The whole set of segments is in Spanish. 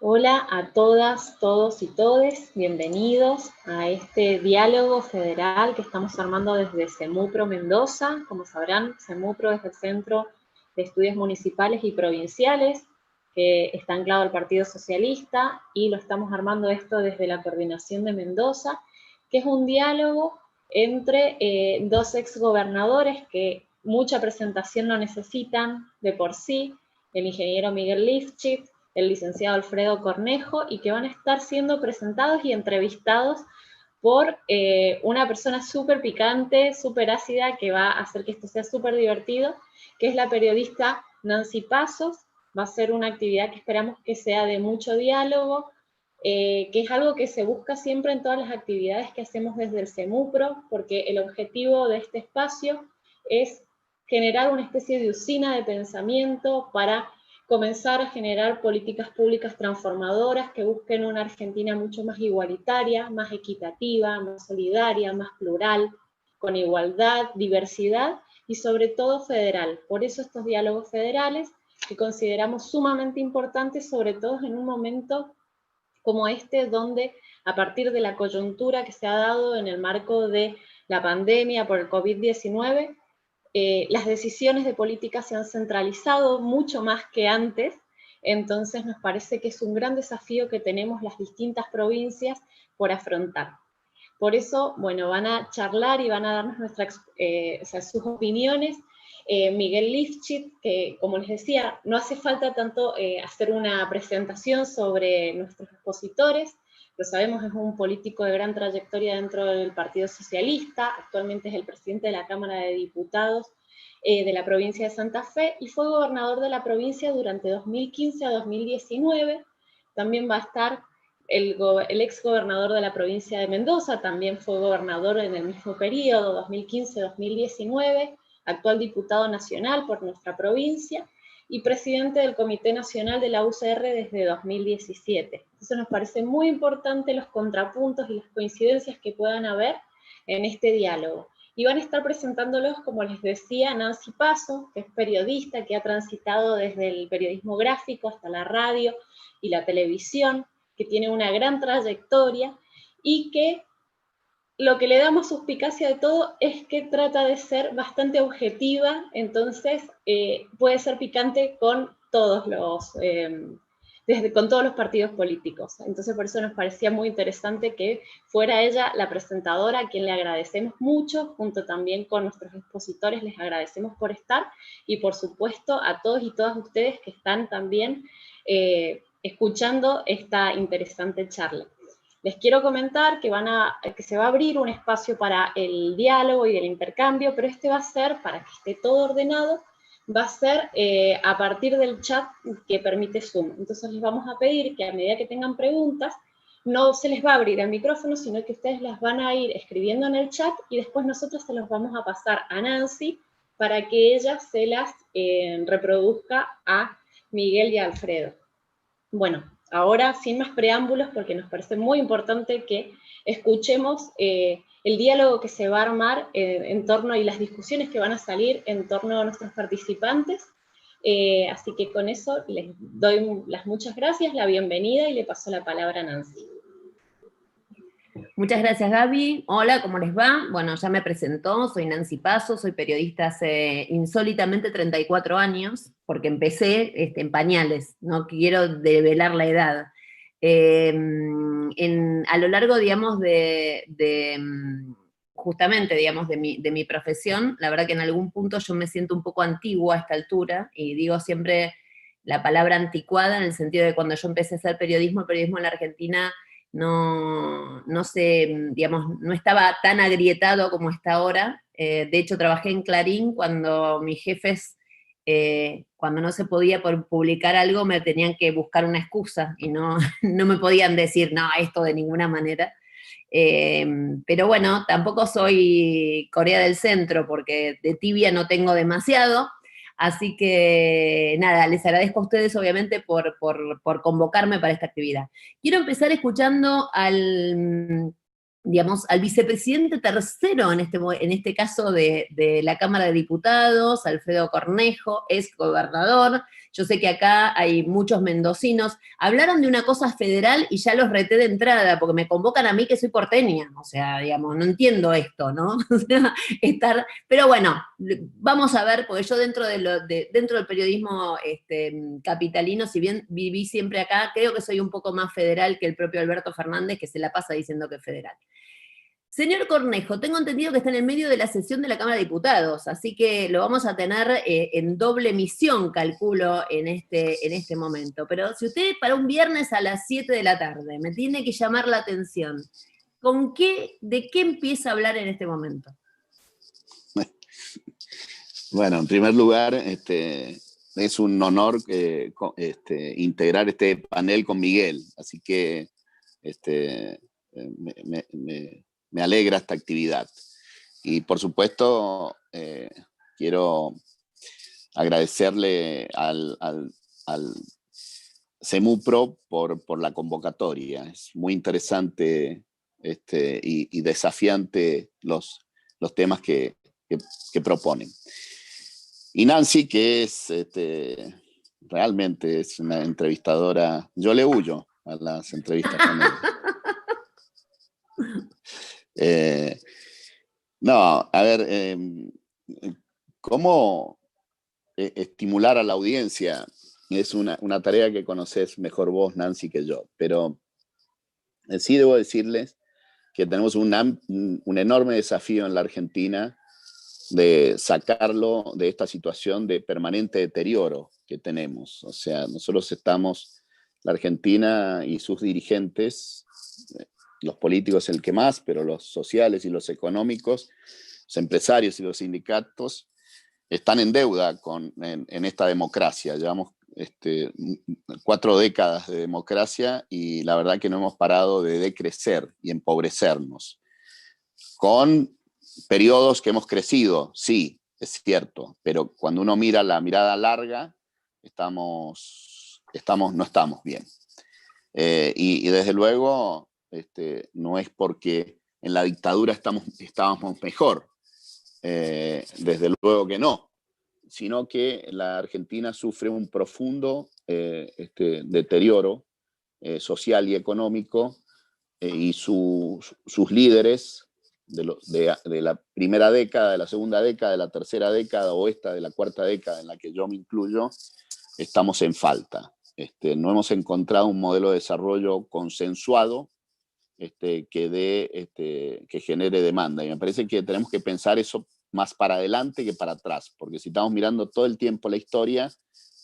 Hola a todas, todos y todes, bienvenidos a este diálogo federal que estamos armando desde CEMUPRO Mendoza. Como sabrán, CEMUPRO es el Centro de Estudios Municipales y Provinciales, que está anclado al Partido Socialista, y lo estamos armando esto desde la Coordinación de Mendoza, que es un diálogo entre dos exgobernadores que mucha presentación no necesitan de por sí, el ingeniero Miguel Lifchitz, el licenciado Alfredo Cornejo, y que van a estar siendo presentados y entrevistados por una persona súper picante, súper ácida, que va a hacer que esto sea súper divertido, que es la periodista Nancy Pasos. Va a ser una actividad que esperamos que sea de mucho diálogo, que es algo que se busca siempre en todas las actividades que hacemos desde el CEMUPRO, porque el objetivo de este espacio es generar una especie de usina de pensamiento para comenzar a generar políticas públicas transformadoras que busquen una Argentina mucho más igualitaria, más equitativa, más solidaria, más plural, con igualdad, diversidad y sobre todo federal. Por eso estos diálogos federales que consideramos sumamente importantes, sobre todo en un momento como este, donde a partir de la coyuntura que se ha dado en el marco de la pandemia por el COVID-19, las decisiones de política se han centralizado mucho más que antes. Entonces nos parece que es un gran desafío que tenemos las distintas provincias por afrontar. Por eso, bueno, van a charlar y van a darnos sus opiniones. Miguel Lifchitz, que como les decía, no hace falta tanto hacer una presentación sobre nuestros expositores, lo sabemos, es un político de gran trayectoria dentro del Partido Socialista, actualmente es el presidente de la Cámara de Diputados de la provincia de Santa Fe, y fue gobernador de la provincia durante 2015 a 2019, también va a estar el ex gobernador de la provincia de Mendoza, también fue gobernador en el mismo periodo, 2015-2019, actual diputado nacional por nuestra provincia, y presidente del Comité Nacional de la UCR desde 2017. Entonces nos parece muy importante los contrapuntos y las coincidencias que puedan haber en este diálogo. Y van a estar presentándolos, como les decía, Nancy Paso, que es periodista, que ha transitado desde el periodismo gráfico hasta la radio y la televisión, que tiene una gran trayectoria y que lo que le da más suspicacia de todo es que trata de ser bastante objetiva, entonces puede ser picante con todos con todos los partidos políticos. Entonces por eso nos parecía muy interesante que fuera ella la presentadora, a quien le agradecemos mucho, junto también con nuestros expositores, les agradecemos por estar, y por supuesto a todos y todas ustedes que están también escuchando esta interesante charla. Les quiero comentar que se va a abrir un espacio para el diálogo y el intercambio, pero este va a ser, para que esté todo ordenado, va a ser a partir del chat que permite Zoom. Entonces les vamos a pedir que a medida que tengan preguntas, no se les va a abrir el micrófono, sino que ustedes las van a ir escribiendo en el chat y después nosotros se los vamos a pasar a Nancy para que ella se las reproduzca a Miguel y a Alfredo. Bueno, ahora sin más preámbulos, porque nos parece muy importante que escuchemos el diálogo que se va a armar en torno y las discusiones que van a salir en torno a nuestros participantes. Así que con eso les doy las muchas gracias, la bienvenida y le paso la palabra a Nancy. Muchas gracias, Gaby. Hola, ¿cómo les va? Bueno, ya me presentó, soy Nancy Paso, soy periodista hace insólitamente 34 años, porque empecé en pañales, no quiero develar la edad. A lo largo, digamos, justamente, digamos, de mi profesión, la verdad que en algún punto yo me siento un poco antigua a esta altura, y digo siempre la palabra anticuada en el sentido de cuando yo empecé a hacer periodismo, el periodismo en la Argentina no sé, digamos, no estaba tan agrietado como está ahora. De hecho, trabajé en Clarín cuando mis jefes, cuando no se podía publicar algo, me tenían que buscar una excusa y no, no me podían decir, no, esto de ninguna manera. Pero bueno, tampoco soy Corea del Centro, porque de tibia no tengo demasiado. Así que nada, les agradezco a ustedes obviamente por convocarme para esta actividad. Quiero empezar escuchando digamos, al vicepresidente tercero, en este caso de la Cámara de Diputados, Alfredo Cornejo, ex gobernador, Yo sé que acá hay muchos mendocinos. Hablaron de una cosa federal y ya los reté de entrada, porque me convocan a mí que soy porteña. O sea, digamos, no entiendo esto, ¿no? O sea, pero bueno, vamos a ver, porque yo dentro del periodismo capitalino, si bien viví siempre acá, creo que soy un poco más federal que el propio Alberto Fernández, que se la pasa diciendo que es federal. Señor Cornejo, tengo entendido que está en el medio de la sesión de la Cámara de Diputados, así que lo vamos a tener en doble misión, calculo, en este momento. Pero si usted para un viernes a las 7 de la tarde me tiene que llamar la atención, ¿de qué empieza a hablar en este momento? Bueno, en primer lugar, es un honor integrar este panel con Miguel, así que me alegra esta actividad. Y por supuesto, quiero agradecerle al CEMUPRO por la convocatoria. Es muy interesante y desafiante los temas que proponen. Y Nancy, que es realmente es una entrevistadora, yo le huyo a las entrevistas con ella. No, a ver, ¿cómo estimular a la audiencia? Es una tarea que conoces mejor vos, Nancy, que yo, pero sí debo decirles que tenemos un enorme desafío en la Argentina de sacarlo de esta situación de permanente deterioro que tenemos. O sea, nosotros la Argentina y sus dirigentes, los políticos el que más, pero los sociales y los económicos, los empresarios y los sindicatos, están en deuda en esta democracia. Llevamos 4 décadas de democracia y la verdad que no hemos parado de decrecer y empobrecernos. Con periodos que hemos crecido, sí, es cierto, pero cuando uno mira la mirada larga, no estamos bien. Y desde luego, no es porque en la dictadura estábamos mejor, desde luego que no, sino que la Argentina sufre un profundo deterioro social y económico, y sus líderes de la primera década, de la segunda década, de la tercera década o de la cuarta década en la que yo me incluyo, estamos en falta. No hemos encontrado un modelo de desarrollo consensuado que genere demanda. Y me parece que tenemos que pensar eso más para adelante que para atrás, porque si estamos mirando todo el tiempo la historia,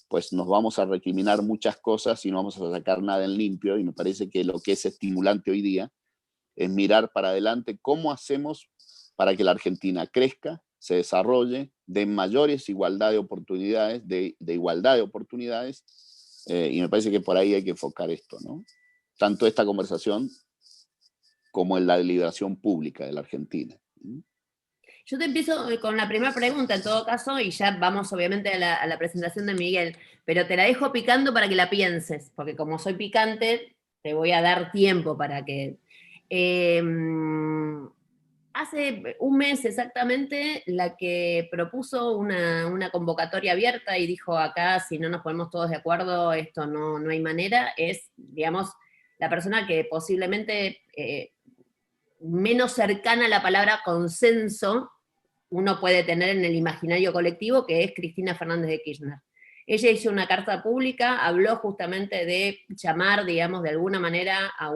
pues nos vamos a recriminar muchas cosas y no vamos a sacar nada en limpio, y me parece que lo que es estimulante hoy día es mirar para adelante cómo hacemos para que la Argentina crezca, se desarrolle, de mayores igualdad de oportunidades, de igualdad de oportunidades, y me parece que por ahí hay que enfocar esto, ¿no? Tanto esta conversación como en la deliberación pública de la Argentina. Yo te empiezo con la primera pregunta, en todo caso, y ya vamos obviamente a la presentación de Miguel, pero te la dejo picando para que la pienses, porque como soy picante, te voy a dar tiempo para que... hace un mes exactamente, la que propuso una convocatoria abierta y dijo acá, si no nos ponemos todos de acuerdo, esto no hay manera, es, digamos, la persona que posiblemente menos cercana a la palabra consenso uno puede tener en el imaginario colectivo, que es Cristina Fernández de Kirchner. Ella hizo una carta pública, habló justamente de llamar, digamos, de alguna manera a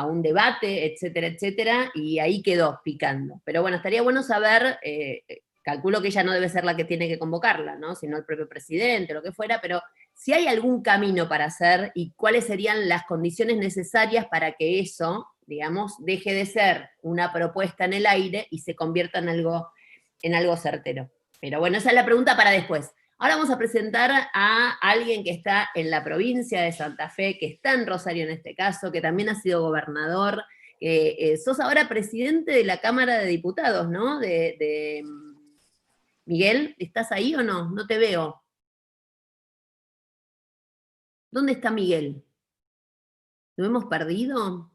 un debate, etcétera, etcétera, y ahí quedó picando. Pero bueno, estaría bueno saber, calculo que ella no debe ser la que tiene que convocarla, ¿no? Sino el propio presidente, lo que fuera, pero si hay algún camino para hacer y cuáles serían las condiciones necesarias para que eso, digamos, deje de ser una propuesta en el aire y se convierta en algo certero. Pero bueno, esa es la pregunta para después. Ahora vamos a presentar a alguien que está en la provincia de Santa Fe, que está en Rosario en este caso, que también ha sido gobernador. Sos ahora presidente de la Cámara de Diputados, ¿no? Miguel, ¿estás ahí o no? No te veo. ¿Dónde está Miguel? ¿Lo hemos perdido?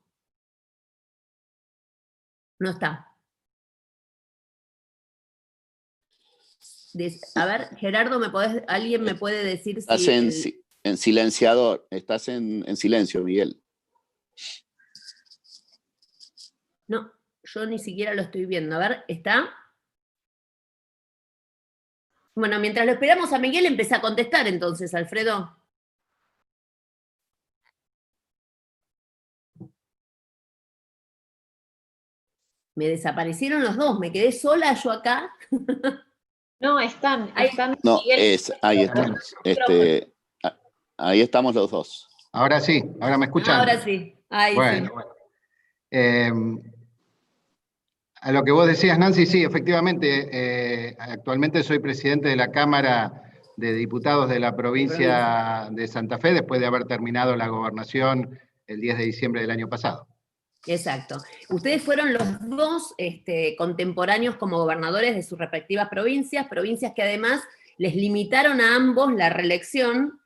No está. A ver, Gerardo, ¿alguien me puede decir Estás si... en silenciador, estás en silencio, Miguel. No, yo ni siquiera lo estoy viendo. A ver, ¿está? Bueno, mientras lo esperamos a Miguel, empieza a contestar entonces, Alfredo. Me desaparecieron los dos, me quedé sola yo acá. No, están. No, Miguel, ahí están. Ahí estamos los dos. Ahora sí, ahora me escuchan. Ahora sí, ahí Bueno, sí. bueno. A lo que vos decías, Nancy, sí, efectivamente, actualmente soy presidente de la Cámara de Diputados de la provincia de Santa Fe, después de haber terminado la gobernación el 10 de diciembre del año pasado. Exacto. Ustedes fueron los dos contemporáneos como gobernadores de sus respectivas provincias que además les limitaron a ambos la reelección,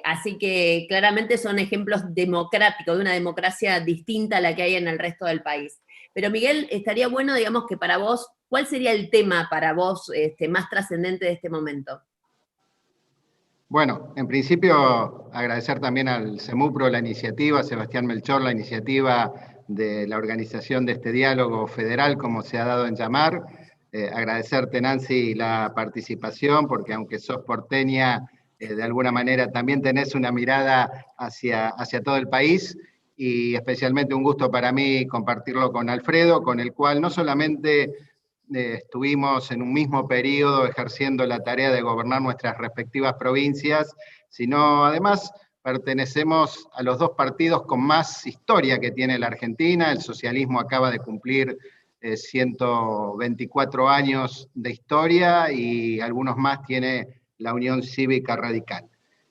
así que claramente son ejemplos democráticos, de una democracia distinta a la que hay en el resto del país. Pero Miguel, estaría bueno, digamos, que para vos, ¿cuál sería el tema para vos más trascendente de este momento? Bueno, en principio agradecer también al CEMUPRO la iniciativa, a Sebastián Melchor la iniciativa de la organización de este diálogo federal, como se ha dado en llamar. Agradecerte, Nancy, la participación, porque aunque sos porteña, de alguna manera también tenés una mirada hacia todo el país, y especialmente un gusto para mí compartirlo con Alfredo, con el cual no solamente estuvimos en un mismo periodo ejerciendo la tarea de gobernar nuestras respectivas provincias, sino además pertenecemos a los dos partidos con más historia que tiene la Argentina. El socialismo acaba de cumplir 124 años de historia y algunos más tiene la Unión Cívica Radical.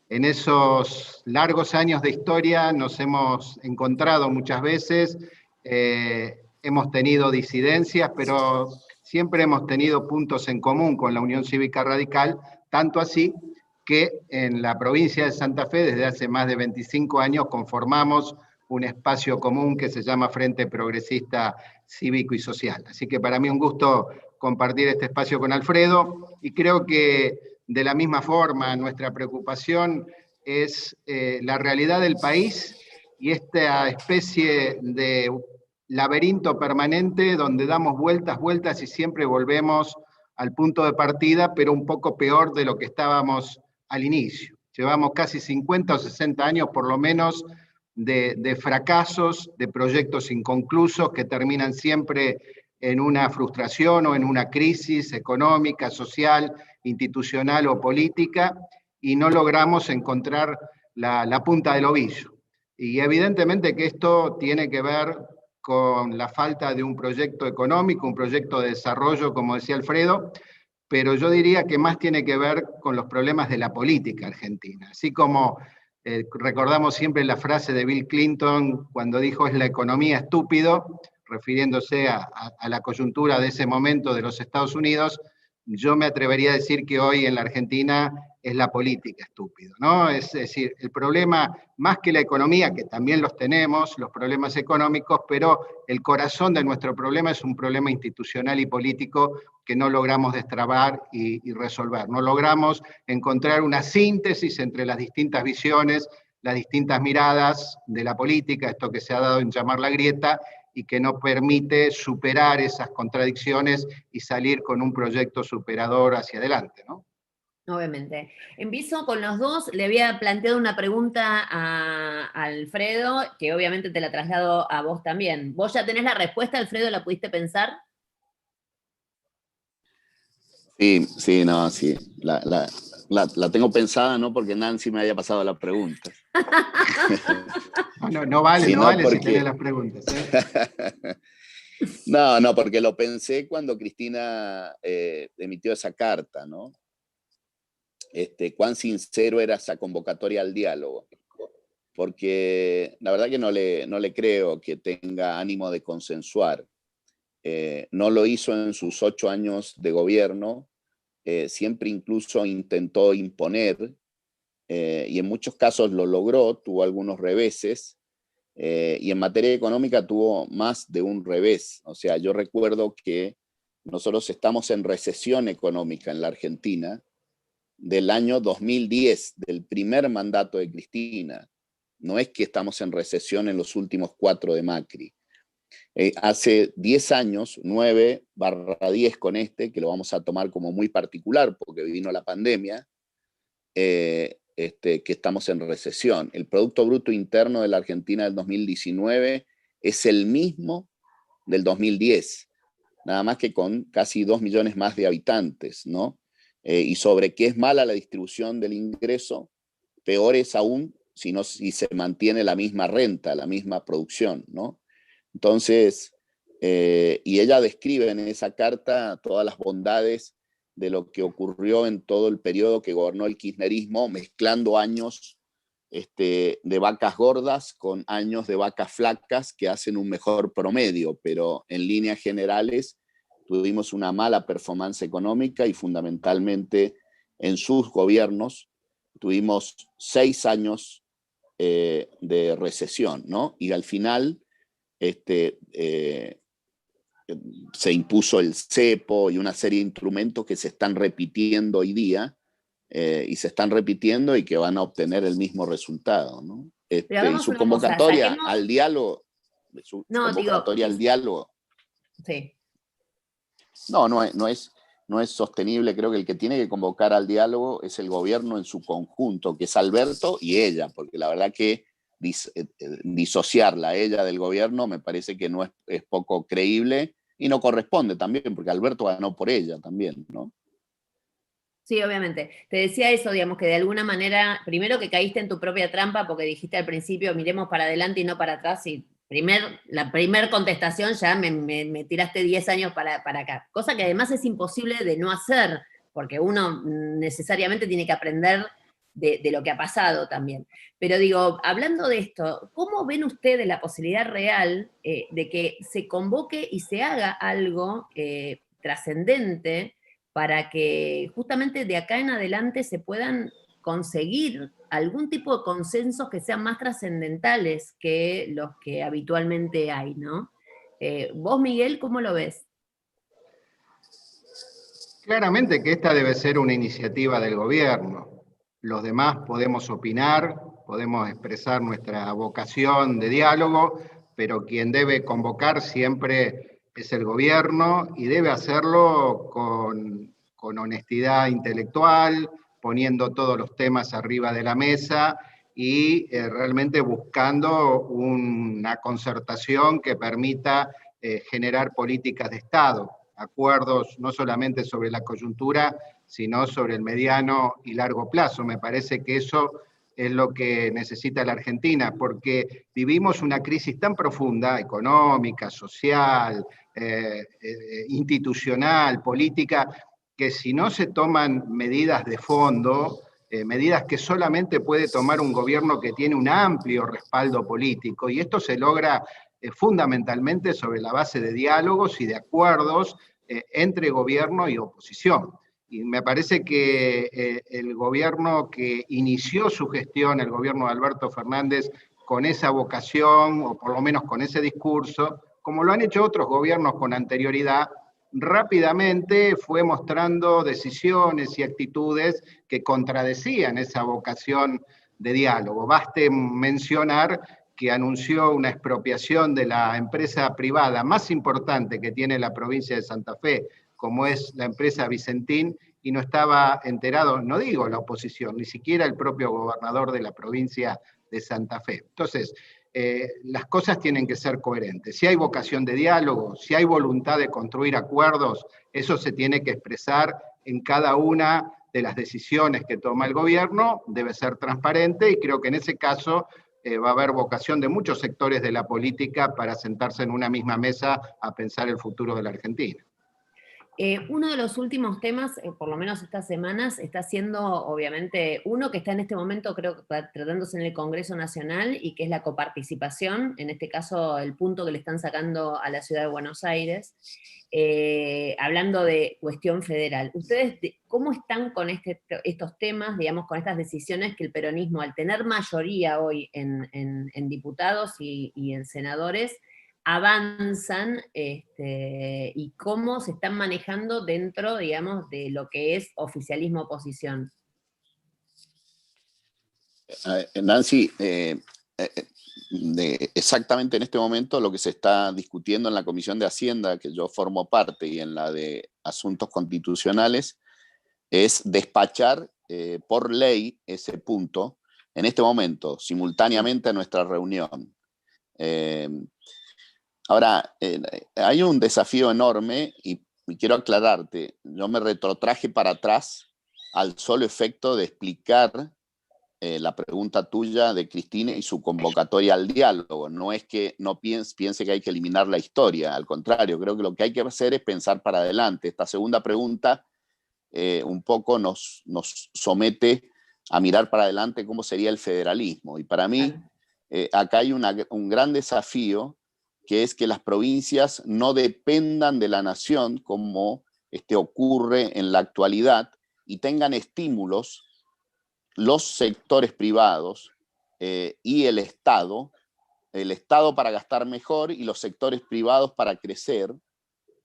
En esos largos años de historia nos hemos encontrado muchas veces, hemos tenido disidencias, pero siempre hemos tenido puntos en común con la Unión Cívica Radical, tanto así que en la provincia de Santa Fe desde hace más de 25 años conformamos un espacio común que se llama Frente Progresista Cívico y Social. Así que para mí un gusto compartir este espacio con Alfredo, y creo que de la misma forma nuestra preocupación es la realidad del país y esta especie de laberinto permanente donde damos vueltas y siempre volvemos al punto de partida, pero un poco peor de lo que estábamos al inicio. Llevamos casi 50 o 60 años por lo menos de fracasos, de proyectos inconclusos que terminan siempre en una frustración o en una crisis económica, social, institucional o política, y no logramos encontrar la punta del ovillo. Y evidentemente que esto tiene que ver con la falta de un proyecto económico, un proyecto de desarrollo, como decía Alfredo, pero yo diría que más tiene que ver con los problemas de la política argentina. Así como recordamos siempre la frase de Bill Clinton cuando dijo "es la economía estúpido", refiriéndose a la coyuntura de ese momento de los Estados Unidos, yo me atrevería a decir que hoy en la Argentina es la política estúpido, ¿no? Es decir, el problema, más que la economía, que también los tenemos, los problemas económicos, pero el corazón de nuestro problema es un problema institucional y político que no logramos destrabar y resolver. No logramos encontrar una síntesis entre las distintas visiones, las distintas miradas de la política, esto que se ha dado en llamar la grieta, y que no permite superar esas contradicciones y salir con un proyecto superador hacia adelante, ¿no? Obviamente. Empiezo con los dos. Le había planteado una pregunta a Alfredo, que obviamente te la traslado a vos también. ¿Vos ya tenés la respuesta, Alfredo? ¿La pudiste pensar? Sí, no, sí. La tengo pensada, no porque Nancy me haya pasado la pregunta. No vale, sí, no vale porque... si tenés las preguntas. No, porque lo pensé cuando Cristina emitió esa carta, ¿no? Cuán sincero era esa convocatoria al diálogo. Porque la verdad que no le creo que tenga ánimo de consensuar. No lo hizo en sus 8 años de gobierno, siempre incluso intentó imponer, y en muchos casos lo logró, tuvo algunos reveses, y en materia económica tuvo más de un revés. O sea, yo recuerdo que nosotros estamos en recesión económica en la Argentina del año 2010, del primer mandato de Cristina. No es que estamos en recesión en los últimos 4 de Macri. Hace 10 años, 9/10 con que lo vamos a tomar como muy particular porque vino la pandemia, que estamos en recesión. El Producto Bruto Interno de la Argentina del 2019 es el mismo del 2010, nada más que con casi 2 millones más de habitantes, ¿no? Y sobre qué es mala la distribución del ingreso, peor es aún si se mantiene la misma renta, la misma producción, ¿no? Entonces, y ella describe en esa carta todas las bondades de lo que ocurrió en todo el periodo que gobernó el kirchnerismo, mezclando años de vacas gordas con años de vacas flacas que hacen un mejor promedio, pero en líneas generales tuvimos una mala performance económica y fundamentalmente en sus gobiernos tuvimos 6 años de recesión, ¿no? Y al final se impuso el cepo y una serie de instrumentos que se están repitiendo hoy día, y se están repitiendo y que van a obtener el mismo resultado, ¿no? Y su convocatoria al diálogo, al diálogo. Sí. No es sostenible. Creo que el que tiene que convocar al diálogo es el gobierno en su conjunto, que es Alberto y ella, porque la verdad que disociarla a ella del gobierno me parece que no es poco creíble y no corresponde también, porque Alberto ganó por ella también, ¿no? Sí, obviamente. Te decía eso, digamos, que de alguna manera, primero que caíste en tu propia trampa, porque dijiste al principio, miremos para adelante y no para atrás, y la primer contestación ya me tiraste 10 años para acá. Cosa que además es imposible de no hacer, porque uno necesariamente tiene que aprender de lo que ha pasado también. Pero digo, hablando de esto, ¿cómo ven ustedes la posibilidad real de que se convoque y se haga algo trascendente para que justamente de acá en adelante se puedan conseguir algún tipo de consensos que sean más trascendentales que los que habitualmente hay, ¿no? Vos, Miguel, ¿cómo lo ves? Claramente que esta debe ser una iniciativa del gobierno. Los demás podemos opinar, podemos expresar nuestra vocación de diálogo, pero quien debe convocar siempre es el gobierno y debe hacerlo con honestidad intelectual, poniendo todos los temas arriba de la mesa y realmente buscando una concertación que permita generar políticas de Estado, acuerdos no solamente sobre la coyuntura, sino sobre el mediano y largo plazo. Me parece que eso es lo que necesita la Argentina, porque vivimos una crisis tan profunda, económica, social, institucional, política, que si no se toman medidas de fondo, medidas que solamente puede tomar un gobierno que tiene un amplio respaldo político, y esto se logra fundamentalmente sobre la base de diálogos y de acuerdos entre gobierno y oposición. Y me parece que el gobierno que inició su gestión, el gobierno de Alberto Fernández, con esa vocación, o por lo menos con ese discurso, como lo han hecho otros gobiernos con anterioridad, rápidamente fue mostrando decisiones y actitudes que contradecían esa vocación de diálogo. Baste mencionar que anunció una expropiación de la empresa privada más importante que tiene la provincia de Santa Fe, como es la empresa Vicentín, y no estaba enterado, no digo la oposición, ni siquiera el propio gobernador de la provincia de Santa Fe. Entonces, las cosas tienen que ser coherentes. Si hay vocación de diálogo, si hay voluntad de construir acuerdos, eso se tiene que expresar en cada una de las decisiones que toma el gobierno, debe ser transparente, y creo que en ese caso va a haber vocación de muchos sectores de la política para sentarse en una misma mesa a pensar el futuro de la Argentina. Uno de los últimos temas, por lo menos estas semanas, está siendo obviamente uno que está en este momento, creo, tratándose en el Congreso Nacional, y que es la coparticipación, en este caso el punto que le están sacando a la Ciudad de Buenos Aires, hablando de cuestión federal. ¿Ustedes cómo están con estos temas, digamos, con estas decisiones que el peronismo, al tener mayoría hoy en diputados y en senadores, avanzan y cómo se están manejando dentro, digamos, de lo que es oficialismo-oposición. Nancy, exactamente en este momento lo que se está discutiendo en la Comisión de Hacienda, que yo formo parte, y en la de Asuntos Constitucionales, es despachar por ley ese punto en este momento, simultáneamente a nuestra reunión. Ahora, hay un desafío enorme y quiero aclararte, yo me retrotraje para atrás al solo efecto de explicar la pregunta tuya de Cristina y su convocatoria al diálogo. No es que no piense que hay que eliminar la historia, al contrario, creo que lo que hay que hacer es pensar para adelante. Esta segunda pregunta un poco nos somete a mirar para adelante cómo sería el federalismo. Y para mí, acá hay un gran desafío, que es que las provincias no dependan de la nación, como ocurre en la actualidad, y tengan estímulos los sectores privados y el Estado para gastar mejor y los sectores privados para crecer,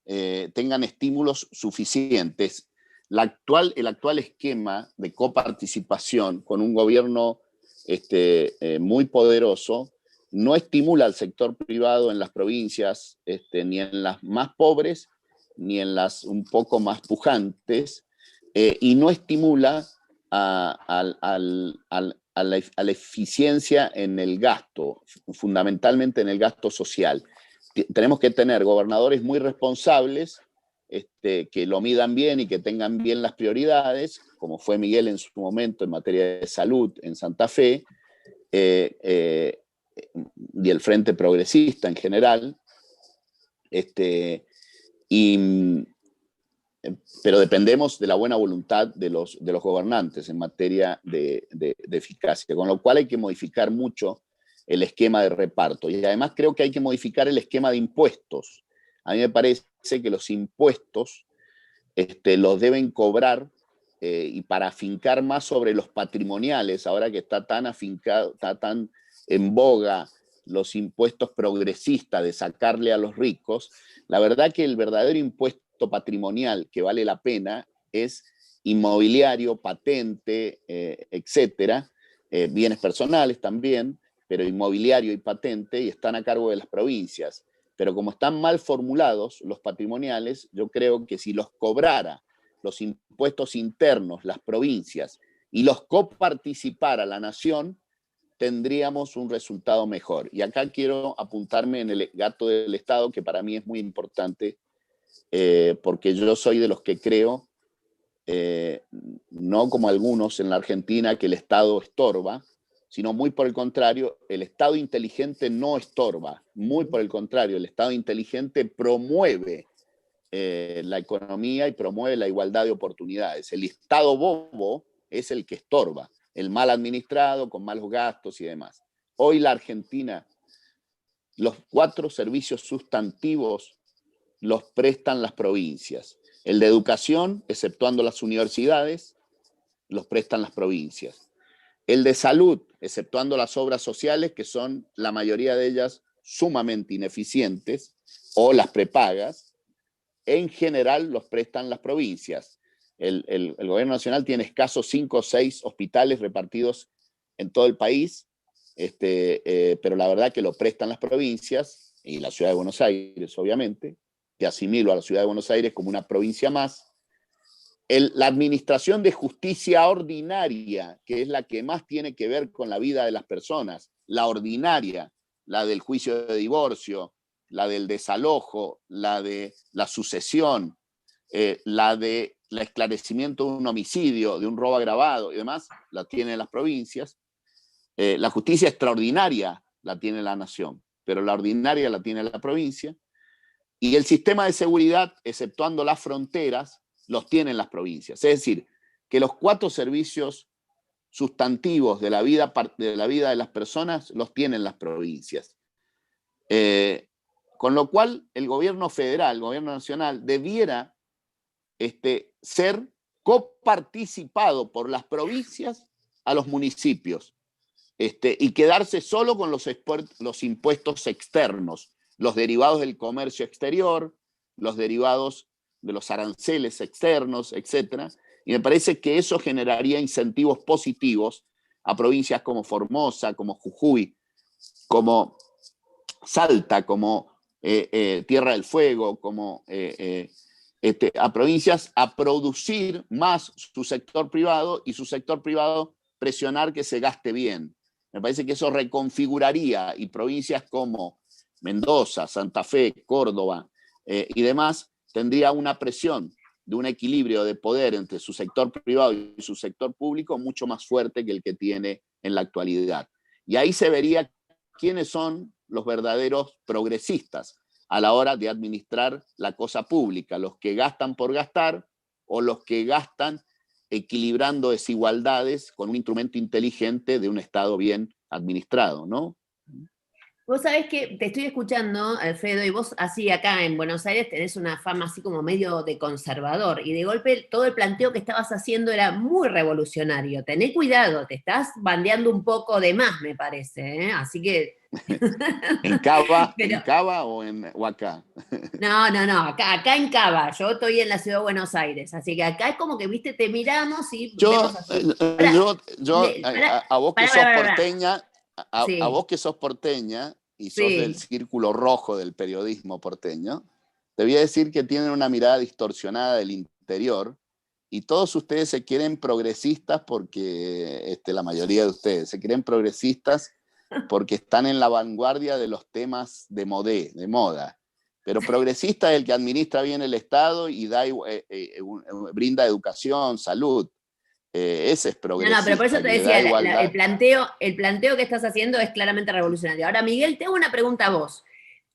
tengan estímulos suficientes. El actual esquema de coparticipación con un gobierno muy poderoso no estimula al sector privado en las provincias, ni en las más pobres, ni en las un poco más pujantes, y no estimula a la eficiencia en el gasto, fundamentalmente en el gasto social. Tenemos que tener gobernadores muy responsables, que lo midan bien y que tengan bien las prioridades, como fue Miguel en su momento en materia de salud en Santa Fe, y el Frente Progresista en general, pero dependemos de la buena voluntad de los gobernantes en materia de eficacia, con lo cual hay que modificar mucho el esquema de reparto. Y además creo que hay que modificar el esquema de impuestos. A mí me parece que los impuestos los deben cobrar, y para afincar más sobre los patrimoniales, ahora que está tan afincado, está tan en boga los impuestos progresistas de sacarle a los ricos, la verdad que el verdadero impuesto patrimonial que vale la pena es inmobiliario, patente, etcétera, bienes personales también, pero inmobiliario y patente, y están a cargo de las provincias. Pero como están mal formulados los patrimoniales, yo creo que si los cobrara los impuestos internos, las provincias, y los coparticipara la nación, tendríamos un resultado mejor. Y acá quiero apuntarme en el gasto del Estado, que para mí es muy importante, porque yo soy de los que creo, no como algunos en la Argentina, que el Estado estorba, sino muy por el contrario, el Estado inteligente no estorba, muy por el contrario, el Estado inteligente promueve la economía y promueve la igualdad de oportunidades. El Estado bobo es el que estorba, el mal administrado, con malos gastos y demás. Hoy la Argentina, los 4 servicios sustantivos los prestan las provincias. El de educación, exceptuando las universidades, los prestan las provincias. El de salud, exceptuando las obras sociales, que son la mayoría de ellas sumamente ineficientes, o las prepagas, en general los prestan las provincias. El gobierno nacional tiene escasos 5 o 6 hospitales repartidos en todo el país, pero la verdad que lo prestan las provincias y la ciudad de Buenos Aires, obviamente, que asimilo a la ciudad de Buenos Aires como una provincia más. La administración de justicia ordinaria, que es la que más tiene que ver con la vida de las personas, la ordinaria, la del juicio de divorcio, la del desalojo, la de la sucesión, la de el esclarecimiento de un homicidio, de un robo agravado y demás, la tienen las provincias. La justicia extraordinaria la tiene la nación, pero la ordinaria la tiene la provincia. Y el sistema de seguridad, exceptuando las fronteras, los tienen las provincias. Es decir, que los 4 servicios sustantivos de la vida de las personas los tienen las provincias. Con lo cual, el gobierno federal, el gobierno nacional, debiera ser coparticipado por las provincias a los municipios, y quedarse solo con los impuestos externos, los derivados del comercio exterior, los derivados de los aranceles externos, etc. Y me parece que eso generaría incentivos positivos a provincias como Formosa, como Jujuy, como Salta, como Tierra del Fuego, como a provincias a producir más su sector privado y su sector privado presionar que se gaste bien. Me parece que eso reconfiguraría y provincias como Mendoza, Santa Fe, Córdoba y demás tendría una presión de un equilibrio de poder entre su sector privado y su sector público mucho más fuerte que el que tiene en la actualidad. Y ahí se vería quiénes son los verdaderos progresistas a la hora de administrar la cosa pública, los que gastan por gastar o los que gastan equilibrando desigualdades con un instrumento inteligente de un Estado bien administrado, ¿no? Vos sabés que te estoy escuchando, Alfredo, y vos así acá en Buenos Aires tenés una fama así como medio de conservador, y de golpe todo el planteo que estabas haciendo era muy revolucionario. Tené cuidado, te estás bandeando un poco de más, me parece, ¿eh? Así que... ¿En Cava, Pero... ¿en Cava o acá? No, acá en Cava, yo estoy en la ciudad de Buenos Aires, así que acá es como que, viste, te miramos y vemos así. A vos que sos porteña, sí. a vos que sos porteña y sos sí. del círculo rojo del periodismo porteño, te voy a decir que tienen una mirada distorsionada del interior y todos ustedes se quieren progresistas porque, la mayoría de ustedes, se quieren progresistas porque están en la vanguardia de los temas de moda. Pero progresista es el que administra bien el Estado y brinda educación, salud. Ese es progresista. No, pero por eso te decía, el planteo que estás haciendo es claramente revolucionario. Ahora, Miguel, tengo una pregunta a vos.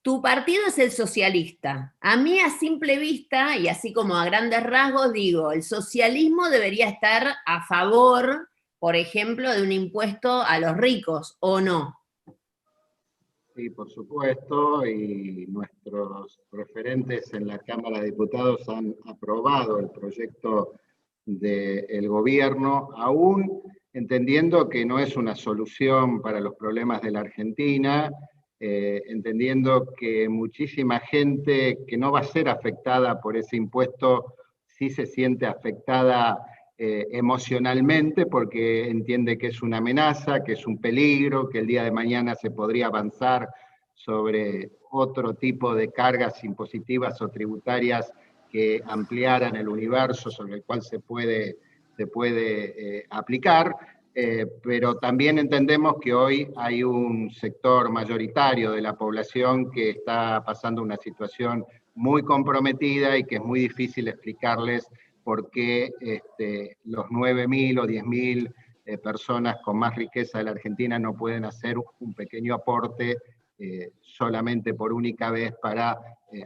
Tu partido es el socialista. A mí, a simple vista, y así como a grandes rasgos, digo, el socialismo debería estar a favor, por ejemplo, de un impuesto a los ricos, ¿o no? Sí, por supuesto, y nuestros referentes en la Cámara de Diputados han aprobado el proyecto del gobierno, aún entendiendo que no es una solución para los problemas de la Argentina, entendiendo que muchísima gente que no va a ser afectada por ese impuesto sí se siente afectada emocionalmente porque entiende que es una amenaza, que es un peligro, que el día de mañana se podría avanzar sobre otro tipo de cargas impositivas o tributarias que ampliaran el universo sobre el cual se puede aplicar, pero también entendemos que hoy hay un sector mayoritario de la población que está pasando una situación muy comprometida y que es muy difícil explicarles por qué los 9.000 o 10.000 personas con más riqueza de la Argentina no pueden hacer un pequeño aporte solamente por única vez para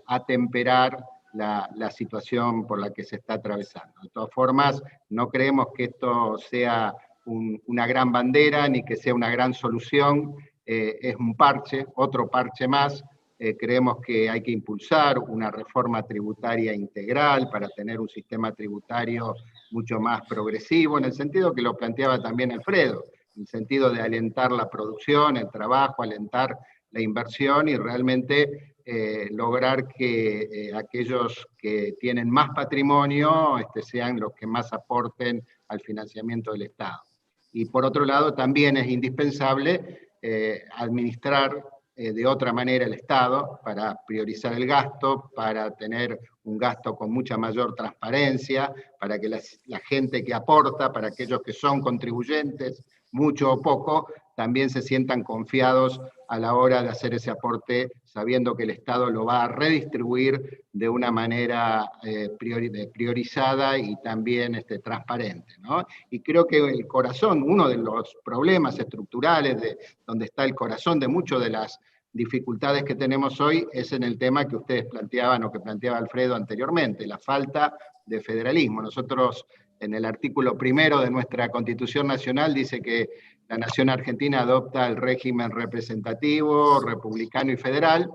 atemperar la situación por la que se está atravesando. De todas formas, no creemos que esto sea una gran bandera ni que sea una gran solución, es un parche, otro parche más. Creemos que hay que impulsar una reforma tributaria integral para tener un sistema tributario mucho más progresivo, en el sentido que lo planteaba también Alfredo, en el sentido de alentar la producción, el trabajo, alentar la inversión y realmente lograr que aquellos que tienen más patrimonio sean los que más aporten al financiamiento del Estado. Y por otro lado, también es indispensable administrar de otra manera el Estado para priorizar el gasto, para tener un gasto con mucha mayor transparencia, para que la gente que aporta, para aquellos que son contribuyentes, mucho o poco, también se sientan confiados a la hora de hacer ese aporte, sabiendo que el Estado lo va a redistribuir de una manera priorizada y también transparente, ¿no? Y creo que el corazón, uno de los problemas estructurales, donde está el corazón de muchas de las dificultades que tenemos hoy, es en el tema que ustedes planteaban o que planteaba Alfredo anteriormente, la falta de federalismo. Nosotros, en el artículo 1 de nuestra Constitución Nacional, dice que la nación argentina adopta el régimen representativo, republicano y federal.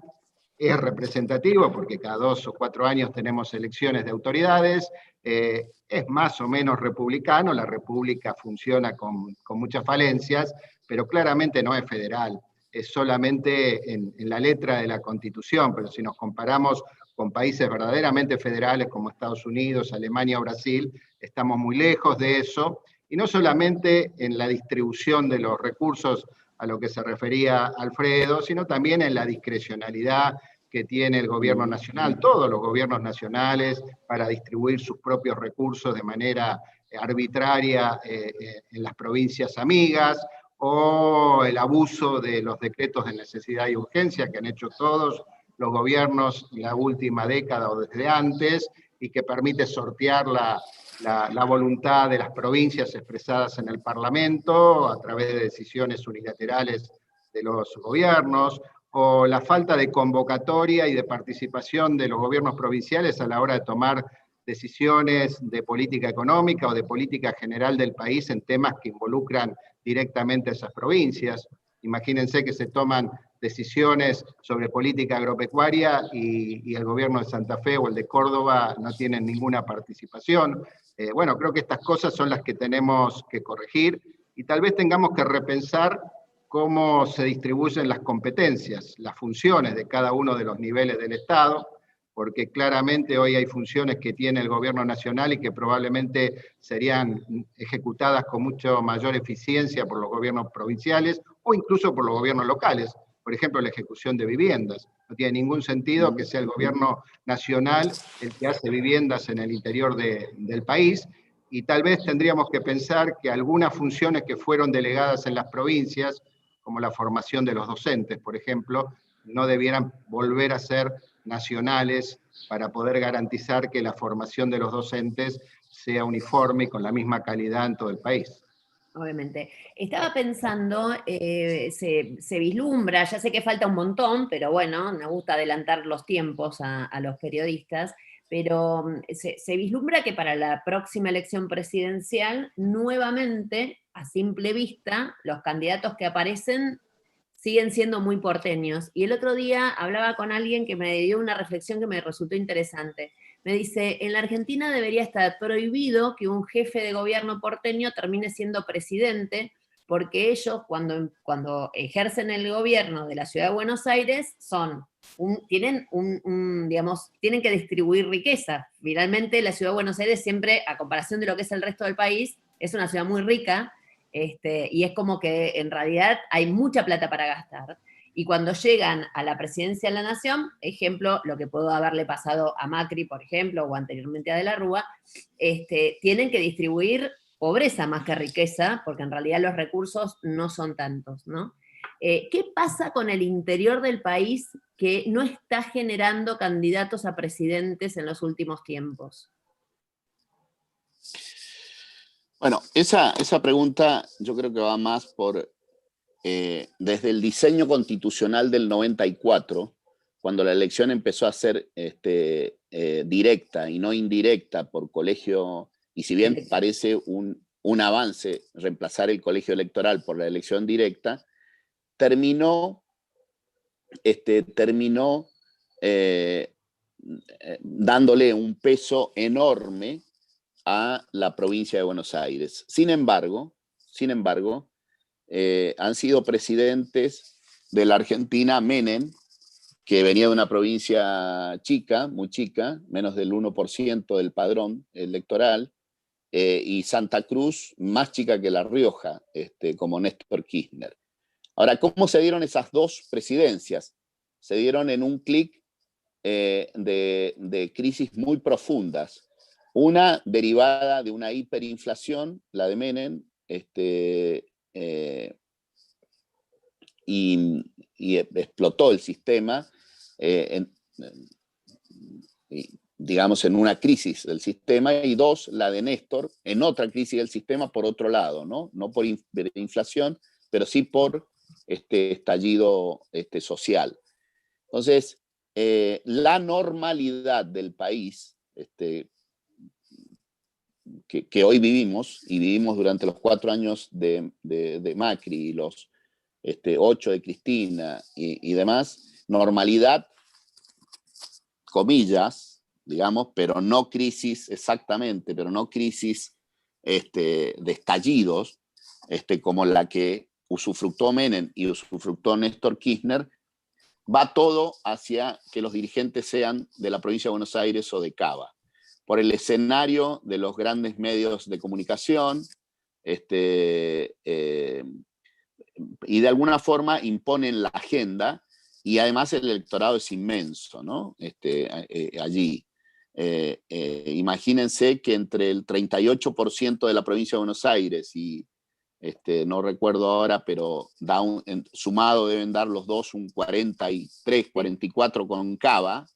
Es representativo porque cada 2 o 4 años tenemos elecciones de autoridades, es más o menos republicano, la república funciona con muchas falencias, pero claramente no es federal. solamente en la letra de la Constitución, pero si nos comparamos con países verdaderamente federales como Estados Unidos, Alemania o Brasil, estamos muy lejos de eso, y no solamente en la distribución de los recursos a lo que se refería Alfredo, sino también en la discrecionalidad que tiene el gobierno nacional, todos los gobiernos nacionales, para distribuir sus propios recursos de manera arbitraria en las provincias amigas, o el abuso de los decretos de necesidad y urgencia que han hecho todos los gobiernos en la última década o desde antes, y que permite sortear la voluntad de las provincias expresadas en el Parlamento a través de decisiones unilaterales de los gobiernos, o la falta de convocatoria y de participación de los gobiernos provinciales a la hora de tomar decisiones de política económica o de política general del país en temas que involucran directamente a esas provincias. Imagínense que se toman decisiones sobre política agropecuaria y el gobierno de Santa Fe o el de Córdoba no tienen ninguna participación. Bueno, creo que estas cosas son las que tenemos que corregir, y tal vez tengamos que repensar cómo se distribuyen las competencias, las funciones de cada uno de los niveles del Estado, porque claramente hoy hay funciones que tiene el gobierno nacional y que probablemente serían ejecutadas con mucho mayor eficiencia por los gobiernos provinciales o incluso por los gobiernos locales. Por ejemplo, la ejecución de viviendas. No tiene ningún sentido que sea el gobierno nacional el que hace viviendas en el interior del país, y tal vez tendríamos que pensar que algunas funciones que fueron delegadas en las provincias, como la formación de los docentes, por ejemplo, no debieran volver a ser nacionales para poder garantizar que la formación de los docentes sea uniforme y con la misma calidad en todo el país. Obviamente. Estaba pensando, se vislumbra, ya sé que falta un montón, pero bueno, me gusta adelantar los tiempos a los periodistas, pero se vislumbra que para la próxima elección presidencial, nuevamente, a simple vista, los candidatos que aparecen siguen siendo muy porteños. Y el otro día hablaba con alguien que me dio una reflexión que me resultó interesante. Me dice, en la Argentina debería estar prohibido que un jefe de gobierno porteño termine siendo presidente, porque ellos cuando ejercen el gobierno de la Ciudad de Buenos Aires tienen que distribuir riqueza. Finalmente la Ciudad de Buenos Aires siempre, a comparación de lo que es el resto del país, es una ciudad muy rica, y es como que en realidad hay mucha plata para gastar. Y cuando llegan a la presidencia de la nación, ejemplo, lo que pudo haberle pasado a Macri, por ejemplo, o anteriormente a De la Rúa, tienen que distribuir pobreza más que riqueza, porque en realidad los recursos no son tantos, ¿no? ¿Qué pasa con el interior del país que no está generando candidatos a presidentes en los últimos tiempos? Bueno, esa pregunta yo creo que va más por, desde el diseño constitucional del 94, cuando la elección empezó a ser directa y no indirecta por colegio, y si bien parece un avance reemplazar el colegio electoral por la elección directa, terminó dándole un peso enorme a la provincia de Buenos Aires. Sin embargo, han sido presidentes de la Argentina Menem, que venía de una provincia chica, muy chica, menos del 1% del padrón electoral, y Santa Cruz, más chica que La Rioja, como Néstor Kirchner. Ahora, ¿cómo se dieron esas dos presidencias? Se dieron en un clic de crisis muy profundas. Una derivada de una hiperinflación, la de Menem, y explotó el sistema, digamos, en una crisis del sistema, y dos, la de Néstor, en otra crisis del sistema por otro lado, no por inflación, pero sí por estallido social. Entonces, la normalidad del país, que hoy vivimos, y vivimos durante los 4 años de Macri y los 8 de Cristina y demás, normalidad, comillas, digamos, pero no crisis exactamente, pero no crisis de estallidos, como la que usufructó Menem y usufructó Néstor Kirchner, va todo hacia que los dirigentes sean de la provincia de Buenos Aires o de Cava, por el escenario de los grandes medios de comunicación, y de alguna forma imponen la agenda, y además el electorado es inmenso, ¿no? Allí. Imagínense que entre el 38% de la provincia de Buenos Aires y no recuerdo ahora, pero sumado deben dar los dos un 43, 44 con Cava,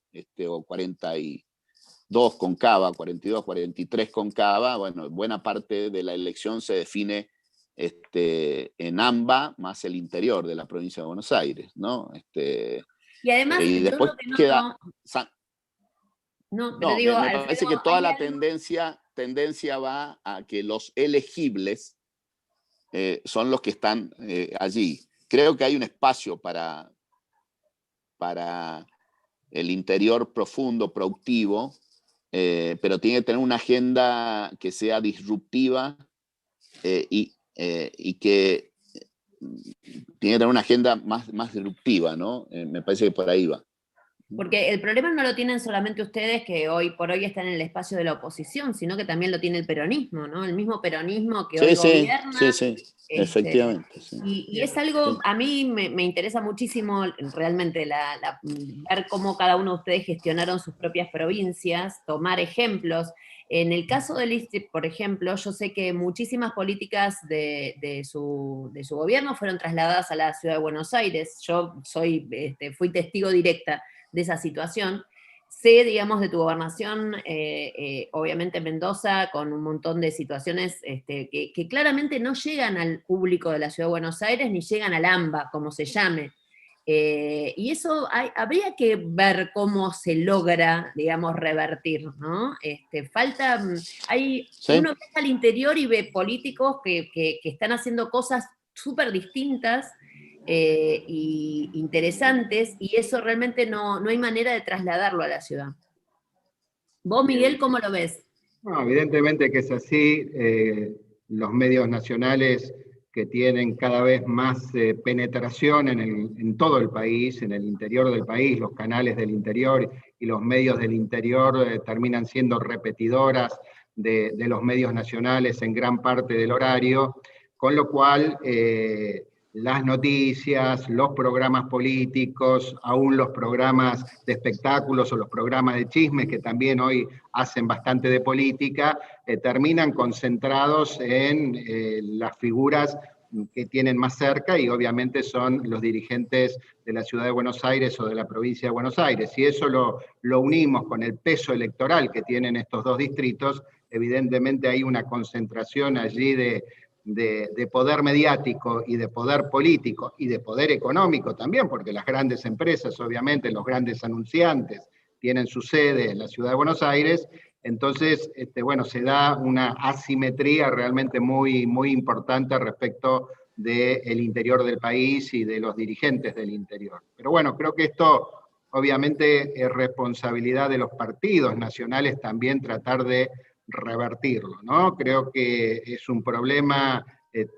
o 42 con Cava, 42, 43 con Cava. Bueno, buena parte de la elección se define en AMBA más el interior de la provincia de Buenos Aires, ¿no? Y además, y yo después lo que noto, queda... No, pero No, digo, me parece que toda hay la algo... tendencia va a que los elegibles son los que están allí. Creo que hay un espacio para el interior profundo, productivo, pero tiene que tener una agenda que sea disruptiva y que tiene que tener una agenda más disruptiva, ¿no? Me parece que por ahí va. Porque el problema no lo tienen solamente ustedes, que hoy por hoy están en el espacio de la oposición, sino que también lo tiene el peronismo, ¿no? El mismo peronismo que hoy gobierna. Sí, efectivamente. Sí. Y es algo, a mí me interesa muchísimo realmente ver cómo cada uno de ustedes gestionaron sus propias provincias, tomar ejemplos. En el caso del ISTE, por ejemplo, yo sé que muchísimas políticas de su gobierno fueron trasladadas a la ciudad de Buenos Aires. Yo fui testigo directa de esa situación. Sé, digamos, de tu gobernación, obviamente Mendoza, con un montón de situaciones que claramente no llegan al público de la Ciudad de Buenos Aires, ni llegan al AMBA, como se llame. Y eso habría que ver cómo se logra, digamos, revertir, ¿no? Uno ve al interior y ve políticos que están haciendo cosas súper distintas, y interesantes, y eso realmente no hay manera de trasladarlo a la ciudad. ¿Vos, Miguel, cómo lo ves? No, evidentemente que es así. Los medios nacionales que tienen cada vez más penetración en todo el país, en el interior del país, los canales del interior y los medios del interior terminan siendo repetidoras de los medios nacionales en gran parte del horario, con lo cual las noticias, los programas políticos, aún los programas de espectáculos o los programas de chismes, que también hoy hacen bastante de política, terminan concentrados en las figuras que tienen más cerca, y obviamente son los dirigentes de la ciudad de Buenos Aires o de la provincia de Buenos Aires. Si eso lo unimos con el peso electoral que tienen estos dos distritos, evidentemente hay una concentración allí de poder mediático y de poder político y de poder económico también, porque las grandes empresas, obviamente, los grandes anunciantes tienen su sede en la ciudad de Buenos Aires. Entonces, bueno, se da una asimetría realmente muy, muy importante respecto del interior del país y de los dirigentes del interior. Pero bueno, creo que esto obviamente es responsabilidad de los partidos nacionales también tratar de revertirlo, ¿no? Creo que es un problema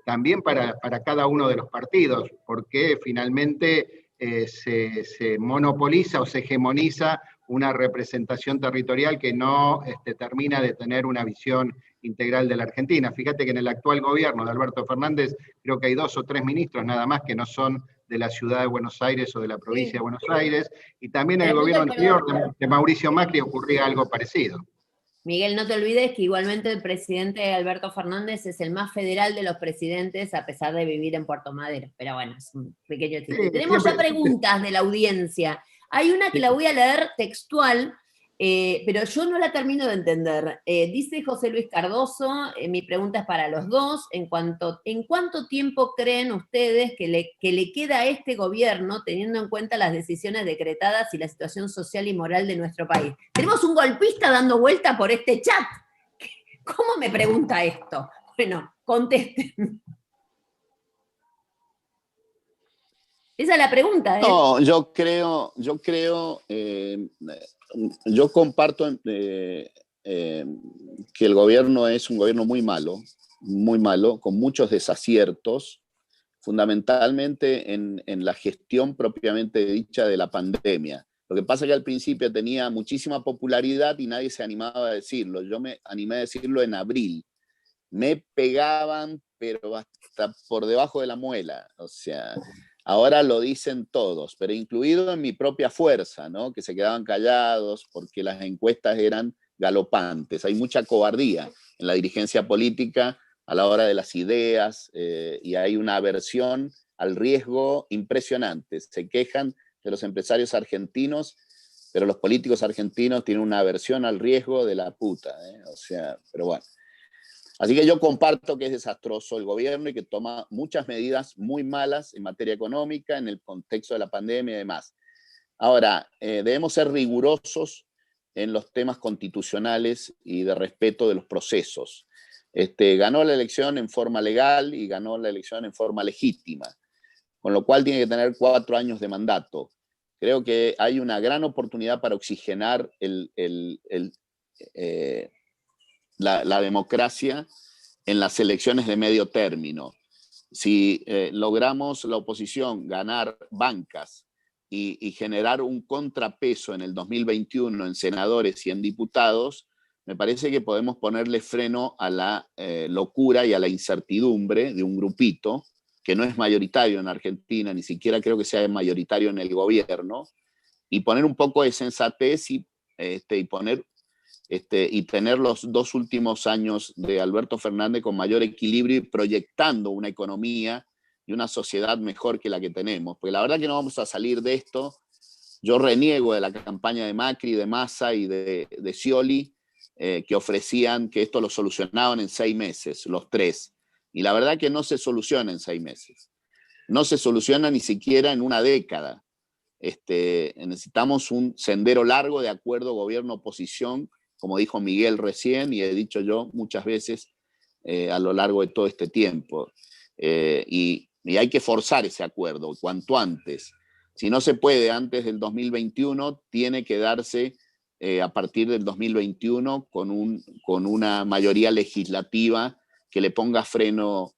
también para cada uno de los partidos, porque finalmente se monopoliza o se hegemoniza una representación territorial que no termina de tener una visión integral de la Argentina. Fíjate que en el actual gobierno de Alberto Fernández creo que hay 2 o 3 ministros nada más que no son de la ciudad de Buenos Aires o de la provincia de Buenos Aires, y también en el gobierno anterior de Mauricio Macri ocurría algo parecido. Miguel, no te olvides que igualmente el presidente Alberto Fernández es el más federal de los presidentes, a pesar de vivir en Puerto Madero. Pero bueno, es un pequeño chiste. Sí, tenemos ya preguntas de la audiencia. Hay una que la voy a leer textual, pero yo no la termino de entender. Dice José Luis Cardoso, mi pregunta es para los dos, ¿en cuánto tiempo creen ustedes que le queda a este gobierno, teniendo en cuenta las decisiones decretadas y la situación social y moral de nuestro país? Tenemos un golpista dando vuelta por este chat. ¿Cómo me pregunta esto? Bueno, contesten. Esa es la pregunta, ¿eh? No, yo comparto que el gobierno es un gobierno muy malo, con muchos desaciertos, fundamentalmente en la gestión propiamente dicha de la pandemia. Lo que pasa es que al principio tenía muchísima popularidad y nadie se animaba a decirlo. Yo me animé a decirlo en abril. Me pegaban, pero hasta por debajo de la muela. O sea, ahora lo dicen todos, pero incluido en mi propia fuerza, ¿no? Que se quedaban callados porque las encuestas eran galopantes. Hay mucha cobardía en la dirigencia política a la hora de las ideas y hay una aversión al riesgo impresionante. Se quejan de los empresarios argentinos, pero los políticos argentinos tienen una aversión al riesgo de la puta, ¿eh? O sea, pero bueno. Así que yo comparto que es desastroso el gobierno y que toma muchas medidas muy malas en materia económica, en el contexto de la pandemia y demás. Ahora, debemos ser rigurosos en los temas constitucionales y de respeto de los procesos. Ganó la elección en forma legal y ganó la elección en forma legítima, con lo cual tiene que tener 4 años de mandato. Creo que hay una gran oportunidad para oxigenar la democracia en las elecciones de medio término. Si logramos la oposición ganar bancas y generar un contrapeso en el 2021 en senadores y en diputados, me parece que podemos ponerle freno a la locura y a la incertidumbre de un grupito que no es mayoritario en Argentina, ni siquiera creo que sea mayoritario en el gobierno, y poner un poco de sensatez y tener los 2 últimos años de Alberto Fernández con mayor equilibrio y proyectando una economía y una sociedad mejor que la que tenemos. Porque la verdad que no vamos a salir de esto. Yo reniego de la campaña de Macri, de Massa y de Scioli, que ofrecían que esto lo solucionaban en 6 meses, los 3. Y la verdad que no se soluciona en 6 meses. No se soluciona ni siquiera en una década. Necesitamos un sendero largo de acuerdo gobierno-oposición, como dijo Miguel recién y he dicho yo muchas veces a lo largo de todo este tiempo. Y hay que forzar ese acuerdo cuanto antes. Si no se puede antes del 2021, tiene que darse a partir del 2021 con una mayoría legislativa que le ponga freno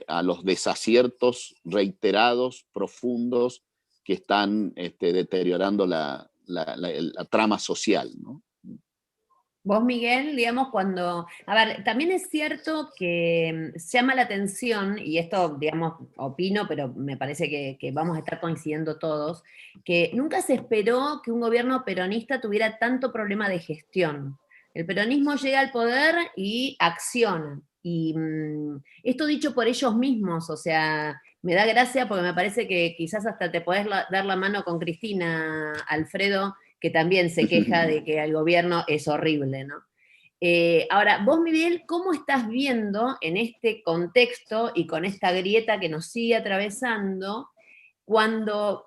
a los desaciertos reiterados, profundos, que están deteriorando la trama social, ¿no? Vos, Miguel, digamos, a ver, también es cierto que llama la atención, y esto, digamos, opino, pero me parece que vamos a estar coincidiendo todos, que nunca se esperó que un gobierno peronista tuviera tanto problema de gestión. El peronismo llega al poder y acciona. Y esto dicho por ellos mismos, o sea, me da gracia porque me parece que quizás hasta te podés dar la mano con Cristina, Alfredo, que también se queja de que el gobierno es horrible, ¿no? Ahora, vos, Miguel, ¿cómo estás viendo en este contexto y con esta grieta que nos sigue atravesando, cuando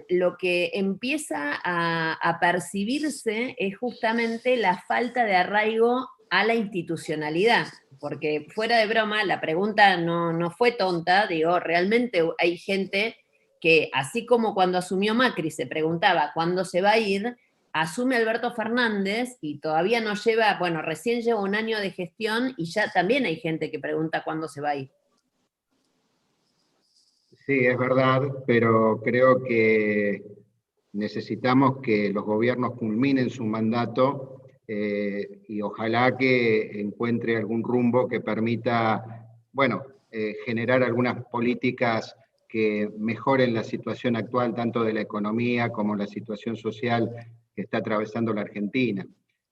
lo que empieza a percibirse es justamente la falta de arraigo a la institucionalidad? Porque fuera de broma, la pregunta no fue tonta, digo, realmente hay gente que así como cuando asumió Macri se preguntaba cuándo se va a ir, asume Alberto Fernández y todavía no lleva, bueno, recién lleva 1 año de gestión y ya también hay gente que pregunta cuándo se va a ir. Sí, es verdad, pero creo que necesitamos que los gobiernos culminen su mandato y ojalá que encuentre algún rumbo que permita, bueno, generar algunas políticas que mejoren la situación actual, tanto de la economía como la situación social que está atravesando la Argentina.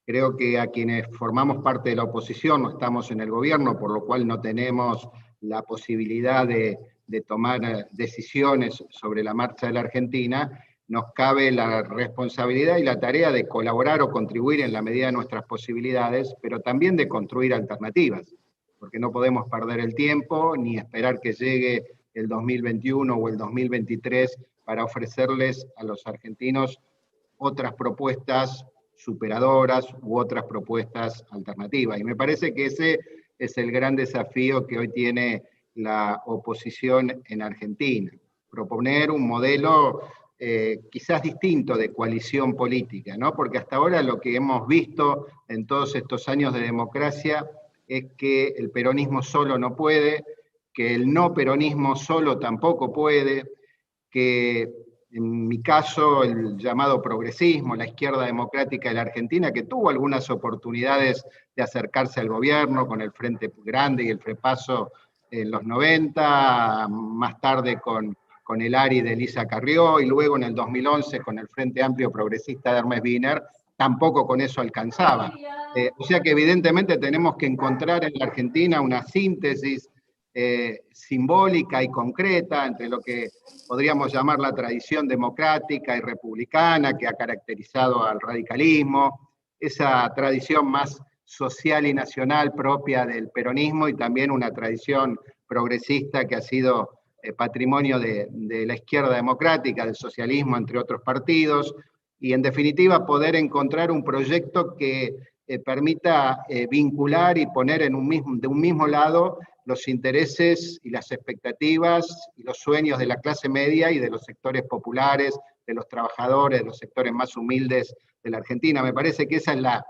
Creo que a quienes formamos parte de la oposición no estamos en el gobierno, por lo cual no tenemos la posibilidad de tomar decisiones sobre la marcha de la Argentina, nos cabe la responsabilidad y la tarea de colaborar o contribuir en la medida de nuestras posibilidades, pero también de construir alternativas, porque no podemos perder el tiempo ni esperar que llegue el 2021 o el 2023 para ofrecerles a los argentinos otras propuestas superadoras u otras propuestas alternativas. Y me parece que ese es el gran desafío que hoy tiene la oposición en Argentina. Proponer un modelo quizás distinto de coalición política, ¿no? Porque hasta ahora lo que hemos visto en todos estos años de democracia es que el peronismo solo no puede, que el no peronismo solo tampoco puede, que en mi caso el llamado progresismo, la izquierda democrática de la Argentina, que tuvo algunas oportunidades de acercarse al gobierno con el Frente Grande y el Frepaso en los 90, más tarde con el ARI de Elisa Carrió, y luego en el 2011 con el Frente Amplio Progresista de Hermes Wiener, tampoco con eso alcanzaba. O sea que evidentemente tenemos que encontrar en la Argentina una síntesis simbólica y concreta entre lo que podríamos llamar la tradición democrática y republicana que ha caracterizado al radicalismo, esa tradición más social y nacional propia del peronismo, y también una tradición progresista que ha sido patrimonio de la izquierda democrática, del socialismo, entre otros partidos, y en definitiva poder encontrar un proyecto que permita vincular y poner de un mismo lado los intereses y las expectativas y los sueños de la clase media y de los sectores populares, de los trabajadores, de los sectores más humildes de la Argentina. Me parece que esa es la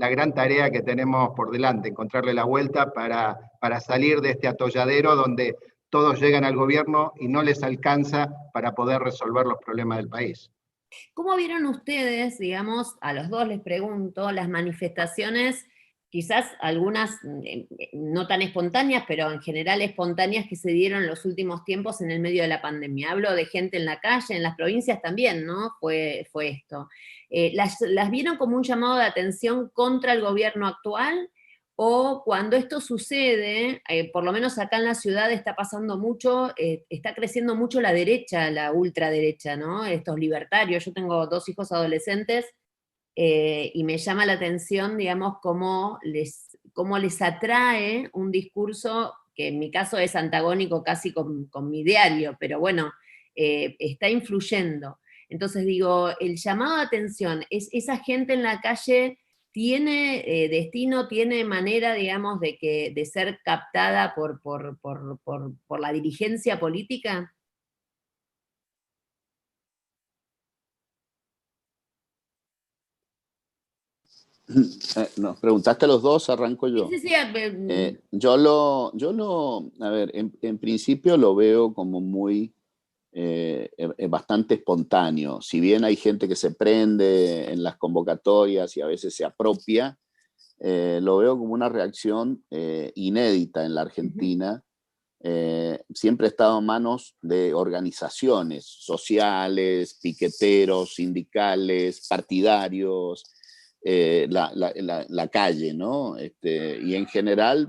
gran tarea que tenemos por delante, encontrarle la vuelta para salir de este atolladero donde todos llegan al gobierno y no les alcanza para poder resolver los problemas del país. ¿Cómo vieron ustedes, digamos, a los dos les pregunto, las manifestaciones, quizás algunas no tan espontáneas, pero en general espontáneas que se dieron en los últimos tiempos en el medio de la pandemia? Hablo de gente en la calle, en las provincias también, ¿no? Fue esto. ¿Las vieron como un llamado de atención contra el gobierno actual? O cuando esto sucede, por lo menos acá en la ciudad está pasando mucho, está creciendo mucho la derecha, la ultraderecha, ¿no? Estos libertarios. Yo tengo 2 hijos adolescentes y me llama la atención, digamos, cómo les atrae un discurso que en mi caso es antagónico casi con mi diario, pero bueno, está influyendo. Entonces digo, el llamado de atención es esa gente en la calle. ¿Tiene destino, tiene manera, digamos, de ser captada por la dirigencia política? Nos preguntaste a los dos, arranco yo. Sí, sí, A ver, en principio lo veo como muy, bastante espontáneo. Si bien hay gente que se prende en las convocatorias y a veces se apropia, lo veo como una reacción inédita en la Argentina. Siempre ha estado en manos de organizaciones sociales, piqueteros, sindicales, partidarios, la calle, ¿no? Y en general,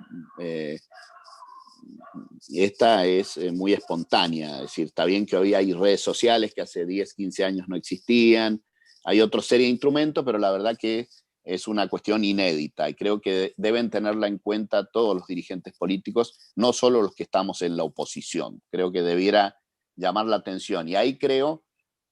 esta es muy espontánea, es decir, está bien que hoy hay redes sociales que hace 10, 15 años no existían, hay otra serie de instrumentos, pero la verdad que es una cuestión inédita y creo que deben tenerla en cuenta todos los dirigentes políticos, no solo los que estamos en la oposición. Creo que debiera llamar la atención y ahí creo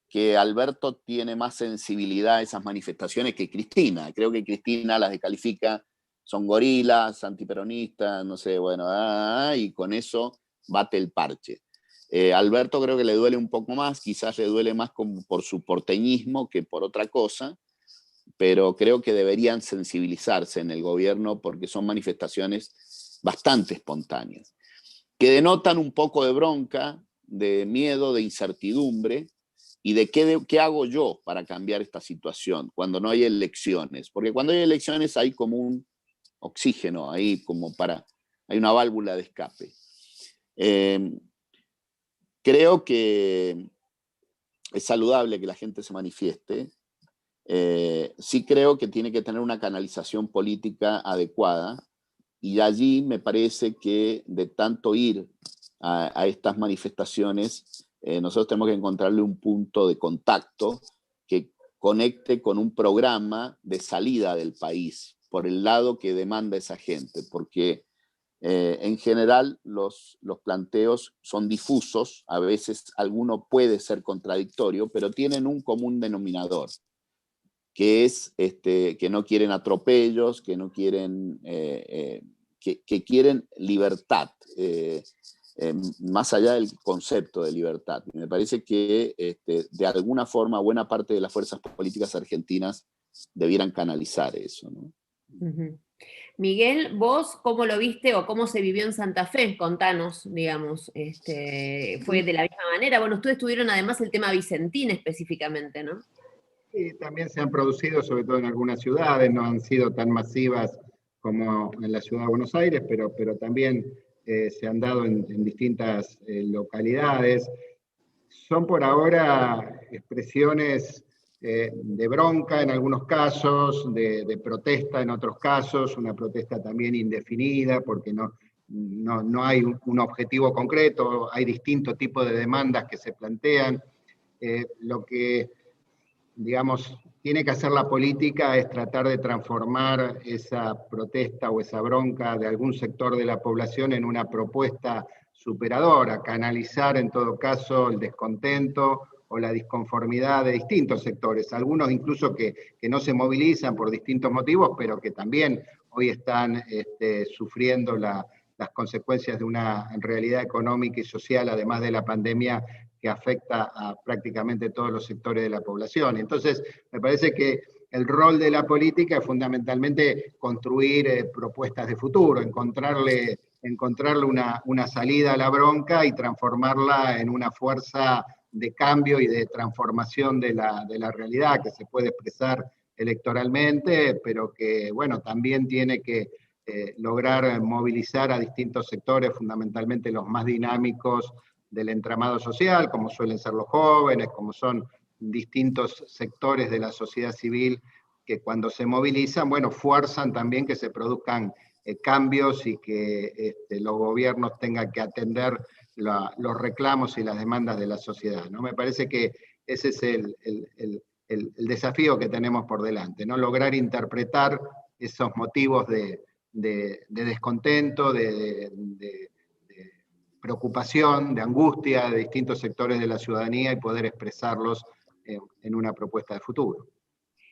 que Alberto tiene más sensibilidad a esas manifestaciones que Cristina. Creo que Cristina las descalifica, son gorilas, antiperonistas, no sé, bueno, y con eso bate el parche. Alberto creo que le duele un poco más, quizás le duele más por su porteñismo que por otra cosa, pero creo que deberían sensibilizarse en el gobierno porque son manifestaciones bastante espontáneas, que denotan un poco de bronca, de miedo, de incertidumbre, y de qué hago yo para cambiar esta situación cuando no hay elecciones. Porque cuando hay elecciones hay como un oxígeno ahí, hay una válvula de escape. Creo que es saludable que la gente se manifieste. Sí creo que tiene que tener una canalización política adecuada y allí me parece que de tanto ir a estas manifestaciones, nosotros tenemos que encontrarle un punto de contacto que conecte con un programa de salida del país por el lado que demanda esa gente, porque en general los planteos son difusos, a veces alguno puede ser contradictorio, pero tienen un común denominador, que es que no quieren atropellos, que no quieren, que quieren libertad, más allá del concepto de libertad. Me parece que de alguna forma buena parte de las fuerzas políticas argentinas debieran canalizar eso, ¿no? Miguel, vos, ¿cómo lo viste o cómo se vivió en Santa Fe? Contanos, digamos, ¿fue de la misma manera? Bueno, ustedes tuvieron además el tema Vicentín específicamente, ¿no? Sí, también se han producido, sobre todo en algunas ciudades, no han sido tan masivas como en la ciudad de Buenos Aires, pero también se han dado en distintas localidades. Son por ahora expresiones de bronca en algunos casos, de protesta en otros casos, una protesta también indefinida porque no hay un objetivo concreto, hay distintos tipos de demandas que se plantean. Lo que, digamos, tiene que hacer la política es tratar de transformar esa protesta o esa bronca de algún sector de la población en una propuesta superadora, canalizar en todo caso el descontento o la disconformidad de distintos sectores, algunos incluso que no se movilizan por distintos motivos, pero que también hoy están sufriendo las consecuencias de una realidad económica y social, además de la pandemia, que afecta a prácticamente todos los sectores de la población. Entonces, me parece que el rol de la política es fundamentalmente construir propuestas de futuro, encontrarle una salida a la bronca y transformarla en una fuerza de cambio y de transformación de la realidad que se puede expresar electoralmente, pero que, bueno, también tiene que lograr movilizar a distintos sectores, fundamentalmente los más dinámicos del entramado social, como suelen ser los jóvenes, como son distintos sectores de la sociedad civil que cuando se movilizan, bueno, fuerzan también que se produzcan cambios y que los gobiernos tengan que atender los reclamos y las demandas de la sociedad, ¿no? Me parece que ese es el desafío que tenemos por delante, ¿no? Lograr interpretar esos motivos de descontento, de preocupación, de angustia de distintos sectores de la ciudadanía y poder expresarlos en una propuesta de futuro.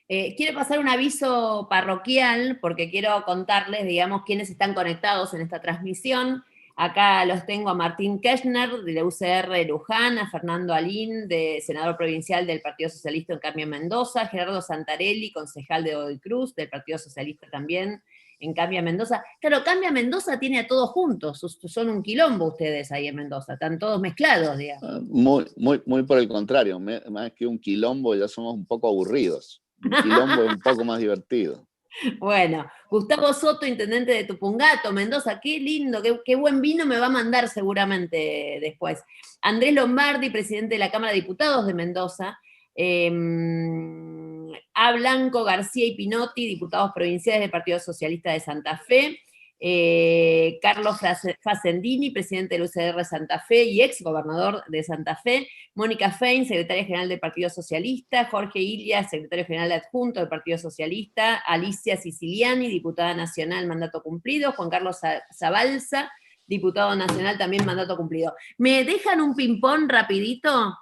Quiero pasar un aviso parroquial, porque quiero contarles, digamos, quiénes están conectados en esta transmisión. Acá los tengo a Martín Kirchner, de la UCR Luján, a Fernando Alín, senador provincial del Partido Socialista en Cambia Mendoza, Gerardo Santarelli, concejal de Godoy Cruz, del Partido Socialista también, en Cambia Mendoza. Claro, Cambia Mendoza tiene a todos juntos, son un quilombo ustedes ahí en Mendoza, están todos mezclados, digamos. Muy por el contrario, más que un quilombo ya somos un poco aburridos. Un quilombo es un poco más divertido. Bueno, Gustavo Soto, intendente de Tupungato, Mendoza, qué lindo, qué buen vino me va a mandar seguramente después. Andrés Lombardi, presidente de la Cámara de Diputados de Mendoza. A Blanco García y Pinotti, diputados provinciales del Partido Socialista de Santa Fe. Carlos Facendini, presidente del UCR Santa Fe y ex gobernador de Santa Fe. Mónica Fein, secretaria general del Partido Socialista. Jorge Ilias, secretario general adjunto del Partido Socialista. Alicia Siciliani, diputada nacional, mandato cumplido. Juan Carlos Zabalza, diputado nacional, también mandato cumplido. ¿Me dejan un ping-pong rapidito?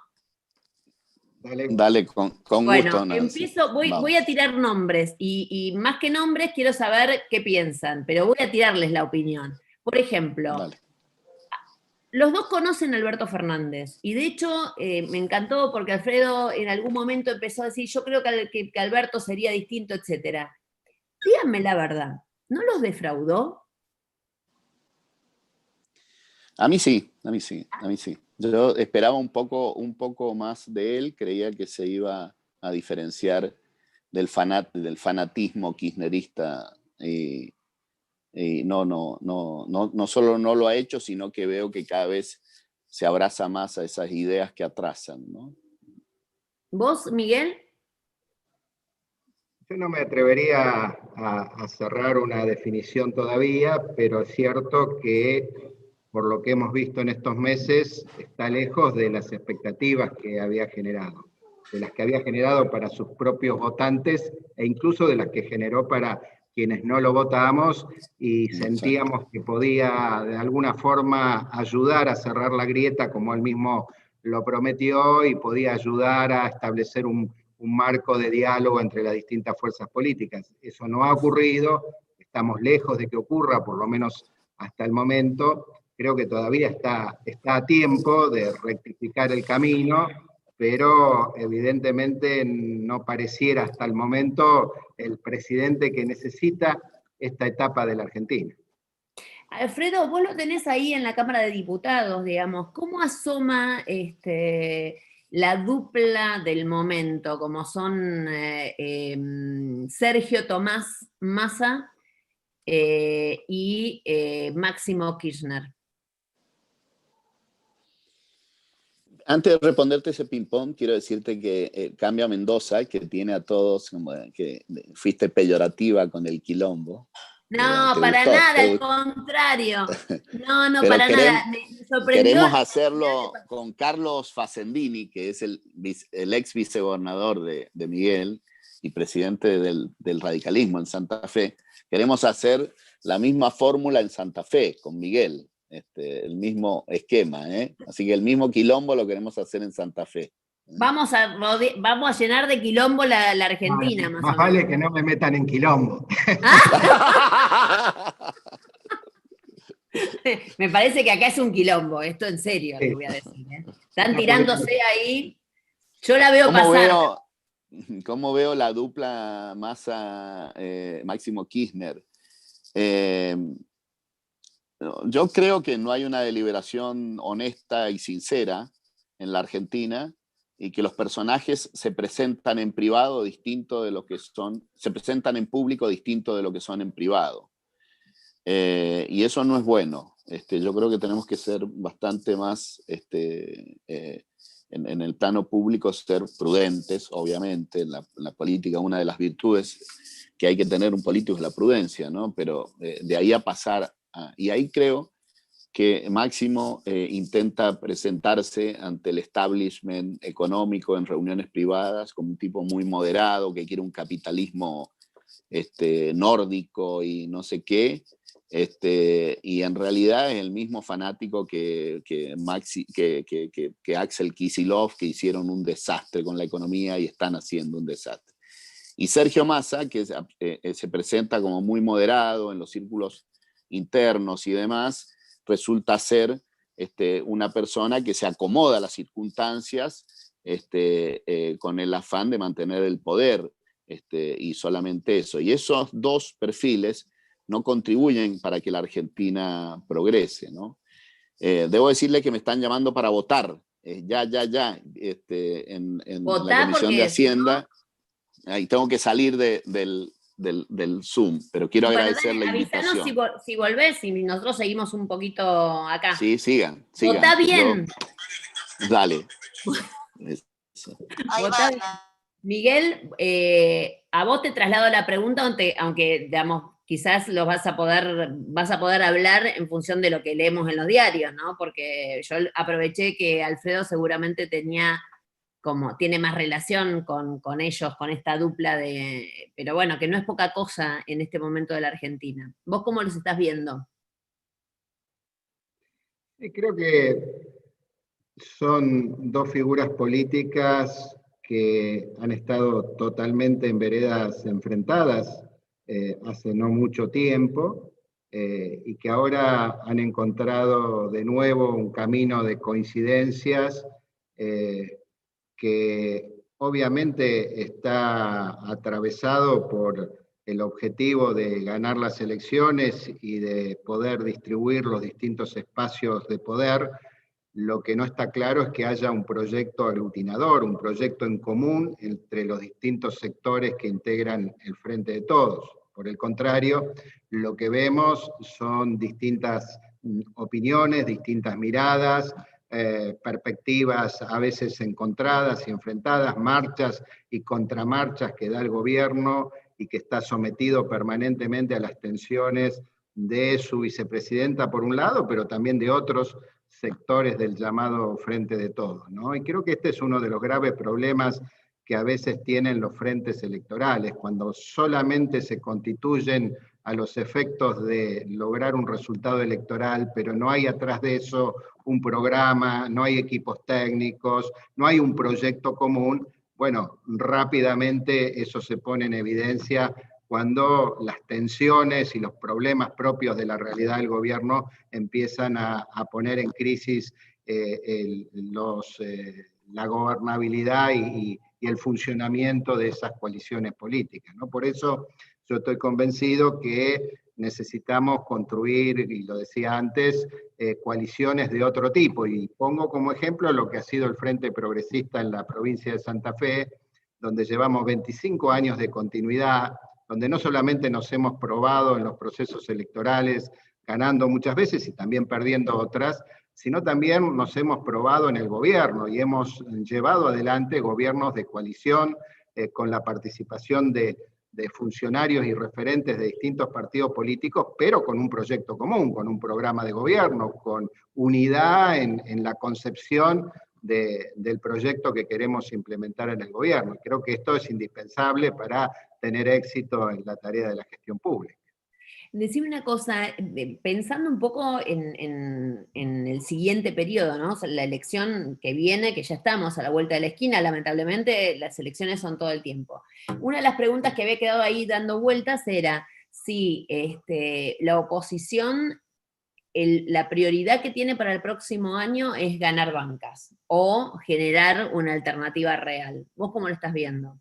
Dale, con bueno, gusto, Nancy. Empiezo, voy a tirar nombres, y más que nombres quiero saber qué piensan, pero voy a tirarles la opinión. Por ejemplo, Dale. Los dos conocen a Alberto Fernández, y de hecho me encantó porque Alfredo en algún momento empezó a decir, yo creo que Alberto sería distinto, etc. Díganme la verdad, ¿no los defraudó? A mí sí. Yo esperaba un poco más de él, creía que se iba a diferenciar del fanatismo kirchnerista y no solo no lo ha hecho, sino que veo que cada vez se abraza más a esas ideas que atrasan, ¿no? ¿Vos, Miguel? Yo no me atrevería a cerrar una definición todavía, pero es cierto que por lo que hemos visto en estos meses, está lejos de las expectativas que había generado, de las que había generado para sus propios votantes e incluso de las que generó para quienes no lo votábamos y sentíamos que podía de alguna forma ayudar a cerrar la grieta como él mismo lo prometió y podía ayudar a establecer un marco de diálogo entre las distintas fuerzas políticas. Eso no ha ocurrido, estamos lejos de que ocurra, por lo menos hasta el momento. Creo que todavía está a tiempo de rectificar el camino, pero evidentemente no pareciera hasta el momento el presidente que necesita esta etapa de la Argentina. Alfredo, vos lo tenés ahí en la Cámara de Diputados, digamos. ¿Cómo asoma la dupla del momento, como son Sergio Tomás Massa y Máximo Kirchner? Antes de responderte ese ping-pong, quiero decirte que Cambia Mendoza, que tiene a todos, como que fuiste peyorativa con el quilombo. No, para nada, al contrario. No, pero para nada. Me sorprendió. Queremos hacerlo con Carlos Facendini, que es el ex vicegobernador de Miguel y presidente del radicalismo en Santa Fe. Queremos hacer la misma fórmula en Santa Fe, con Miguel. El mismo esquema, ¿eh? Así que el mismo quilombo lo queremos hacer en Santa Fe. Vamos a llenar de quilombo la Argentina, más vale que no me metan en quilombo. Me parece que acá es un quilombo, esto en serio, sí. Lo voy a decir. Están tirándose ahí, yo la veo pasar. ¿Cómo veo la dupla Massa-Máximo Kirchner? Yo creo que no hay una deliberación honesta y sincera en la Argentina, y que los personajes se presentan en privado distinto de lo que son, se presentan en público distinto de lo que son en privado. Y eso no es bueno. Yo creo que tenemos que ser bastante más, en el plano público, ser prudentes, obviamente. En la política, una de las virtudes que hay que tener un político es la prudencia, ¿no? Pero de ahí a pasar y ahí creo que Máximo intenta presentarse ante el establishment económico en reuniones privadas como un tipo muy moderado, que quiere un capitalismo nórdico y no sé qué, y en realidad es el mismo fanático que Axel Kicillof, que hicieron un desastre con la economía y están haciendo un desastre. Y Sergio Massa, que se presenta como muy moderado en los círculos internos y demás, resulta ser una persona que se acomoda a las circunstancias con el afán de mantener el poder, y solamente eso. Y esos dos perfiles no contribuyen para que la Argentina progrese, ¿no? Debo decirle que me están llamando para votar, ya, en la Comisión de Hacienda, ¿no? Y tengo que salir del Zoom, pero quiero agradecer la invitación. Avísanos si volvés y nosotros seguimos un poquito acá. Sí, sigan. Votá bien. Dale. Votá bien. Miguel, a vos te traslado la pregunta, aunque digamos, quizás vas a poder hablar en función de lo que leemos en los diarios, ¿no? Porque yo aproveché que Alfredo seguramente tiene más relación con ellos, con esta dupla pero bueno, que no es poca cosa en este momento de la Argentina. ¿Vos cómo los estás viendo? Creo que son dos figuras políticas que han estado totalmente en veredas enfrentadas hace no mucho tiempo, y que ahora han encontrado de nuevo un camino de coincidencias que obviamente está atravesado por el objetivo de ganar las elecciones y de poder distribuir los distintos espacios de poder. Lo que no está claro es que haya un proyecto aglutinador, un proyecto en común entre los distintos sectores que integran el Frente de Todos. Por el contrario, lo que vemos son distintas opiniones, distintas miradas, perspectivas a veces encontradas y enfrentadas, marchas y contramarchas que da el gobierno y que está sometido permanentemente a las tensiones de su vicepresidenta por un lado, pero también de otros sectores del llamado Frente de Todos, ¿no? Y creo que este es uno de los graves problemas que a veces tienen los frentes electorales, cuando solamente se constituyen a los efectos de lograr un resultado electoral, pero no hay atrás de eso un programa, no hay equipos técnicos, no hay un proyecto común. Bueno, rápidamente eso se pone en evidencia cuando las tensiones y los problemas propios de la realidad del gobierno empiezan a poner en crisis la gobernabilidad y el funcionamiento de esas coaliciones políticas, ¿no? Por eso yo estoy convencido que necesitamos construir, y lo decía antes, coaliciones de otro tipo. Y pongo como ejemplo lo que ha sido el Frente Progresista en la provincia de Santa Fe, donde llevamos 25 años de continuidad, donde no solamente nos hemos probado en los procesos electorales, ganando muchas veces y también perdiendo otras, sino también nos hemos probado en el gobierno y hemos llevado adelante gobiernos de coalición con la participación de funcionarios y referentes de distintos partidos políticos, pero con un proyecto común, con un programa de gobierno, con unidad en la concepción del proyecto que queremos implementar en el gobierno. Creo que esto es indispensable para tener éxito en la tarea de la gestión pública. Decime una cosa, pensando un poco en el siguiente periodo, ¿no? O sea, la elección que viene, que ya estamos a la vuelta de la esquina, lamentablemente las elecciones son todo el tiempo. Una de las preguntas que había quedado ahí dando vueltas era si la oposición, la prioridad que tiene para el próximo año es ganar bancas o generar una alternativa real. ¿Vos cómo lo estás viendo?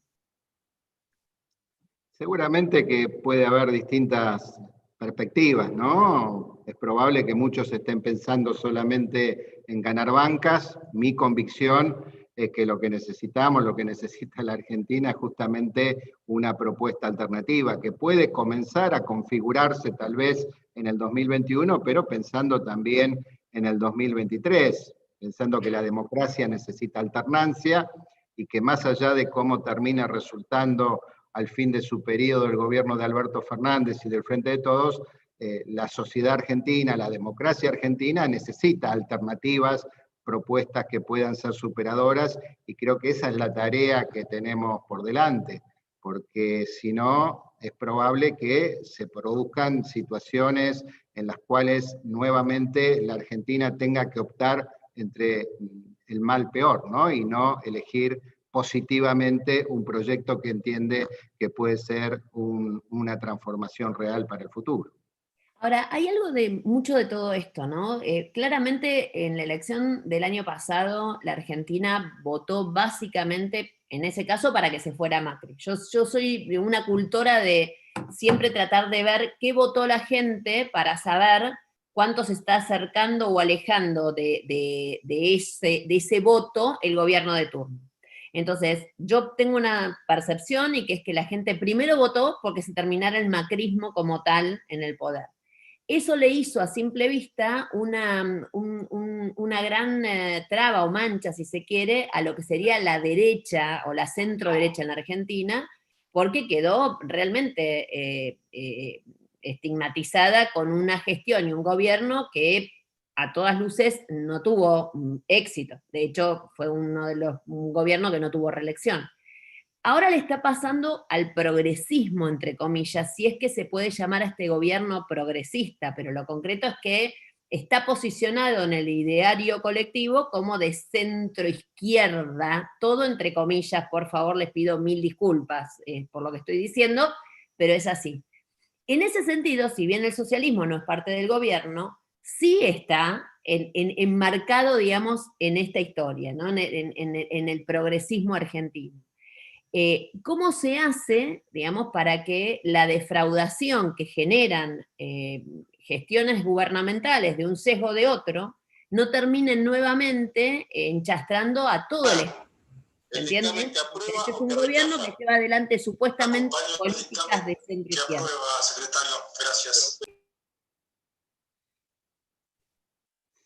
Seguramente que puede haber distintas perspectivas, ¿no? Es probable que muchos estén pensando solamente en ganar bancas. Mi convicción es que lo que necesitamos, lo que necesita la Argentina es justamente una propuesta alternativa que puede comenzar a configurarse tal vez en el 2021, pero pensando también en el 2023, pensando que la democracia necesita alternancia y que más allá de cómo termina resultando al fin de su periodo el gobierno de Alberto Fernández y del Frente de Todos, la sociedad argentina, la democracia argentina necesita alternativas, propuestas que puedan ser superadoras, y creo que esa es la tarea que tenemos por delante, porque si no, es probable que se produzcan situaciones en las cuales nuevamente la Argentina tenga que optar entre el mal peor, ¿no? Y no elegir positivamente un proyecto que entiende que puede ser una transformación real para el futuro. Ahora, hay algo de mucho de todo esto, ¿no? Claramente en la elección del año pasado, la Argentina votó básicamente, en ese caso, para que se fuera Macri. Yo soy una cultora de siempre tratar de ver qué votó la gente para saber cuánto se está acercando o alejando de ese voto el gobierno de turno. Entonces, yo tengo una percepción, y que es que la gente primero votó porque se terminara el macrismo como tal en el poder. Eso le hizo a simple vista una gran traba o mancha, si se quiere, a lo que sería la derecha o la centro derecha en Argentina, porque quedó realmente estigmatizada con una gestión y un gobierno que a todas luces no tuvo éxito. De hecho, fue uno de un gobierno que no tuvo reelección. Ahora le está pasando al progresismo, entre comillas, si es que se puede llamar a este gobierno progresista, pero lo concreto es que está posicionado en el ideario colectivo como de centro izquierda, todo entre comillas, por favor les pido 1000 disculpas por lo que estoy diciendo, pero es así. En ese sentido, si bien el socialismo no es parte del gobierno, sí está enmarcado, digamos, en esta historia, ¿no? en el progresismo argentino. ¿Cómo se hace, digamos, para que la defraudación que generan gestiones gubernamentales de un sesgo de otro no terminen nuevamente enchastrando a todo el Estado? ¿Entiendes? Este es un gobierno que lleva adelante supuestamente políticas de centro izquierda. Gracias.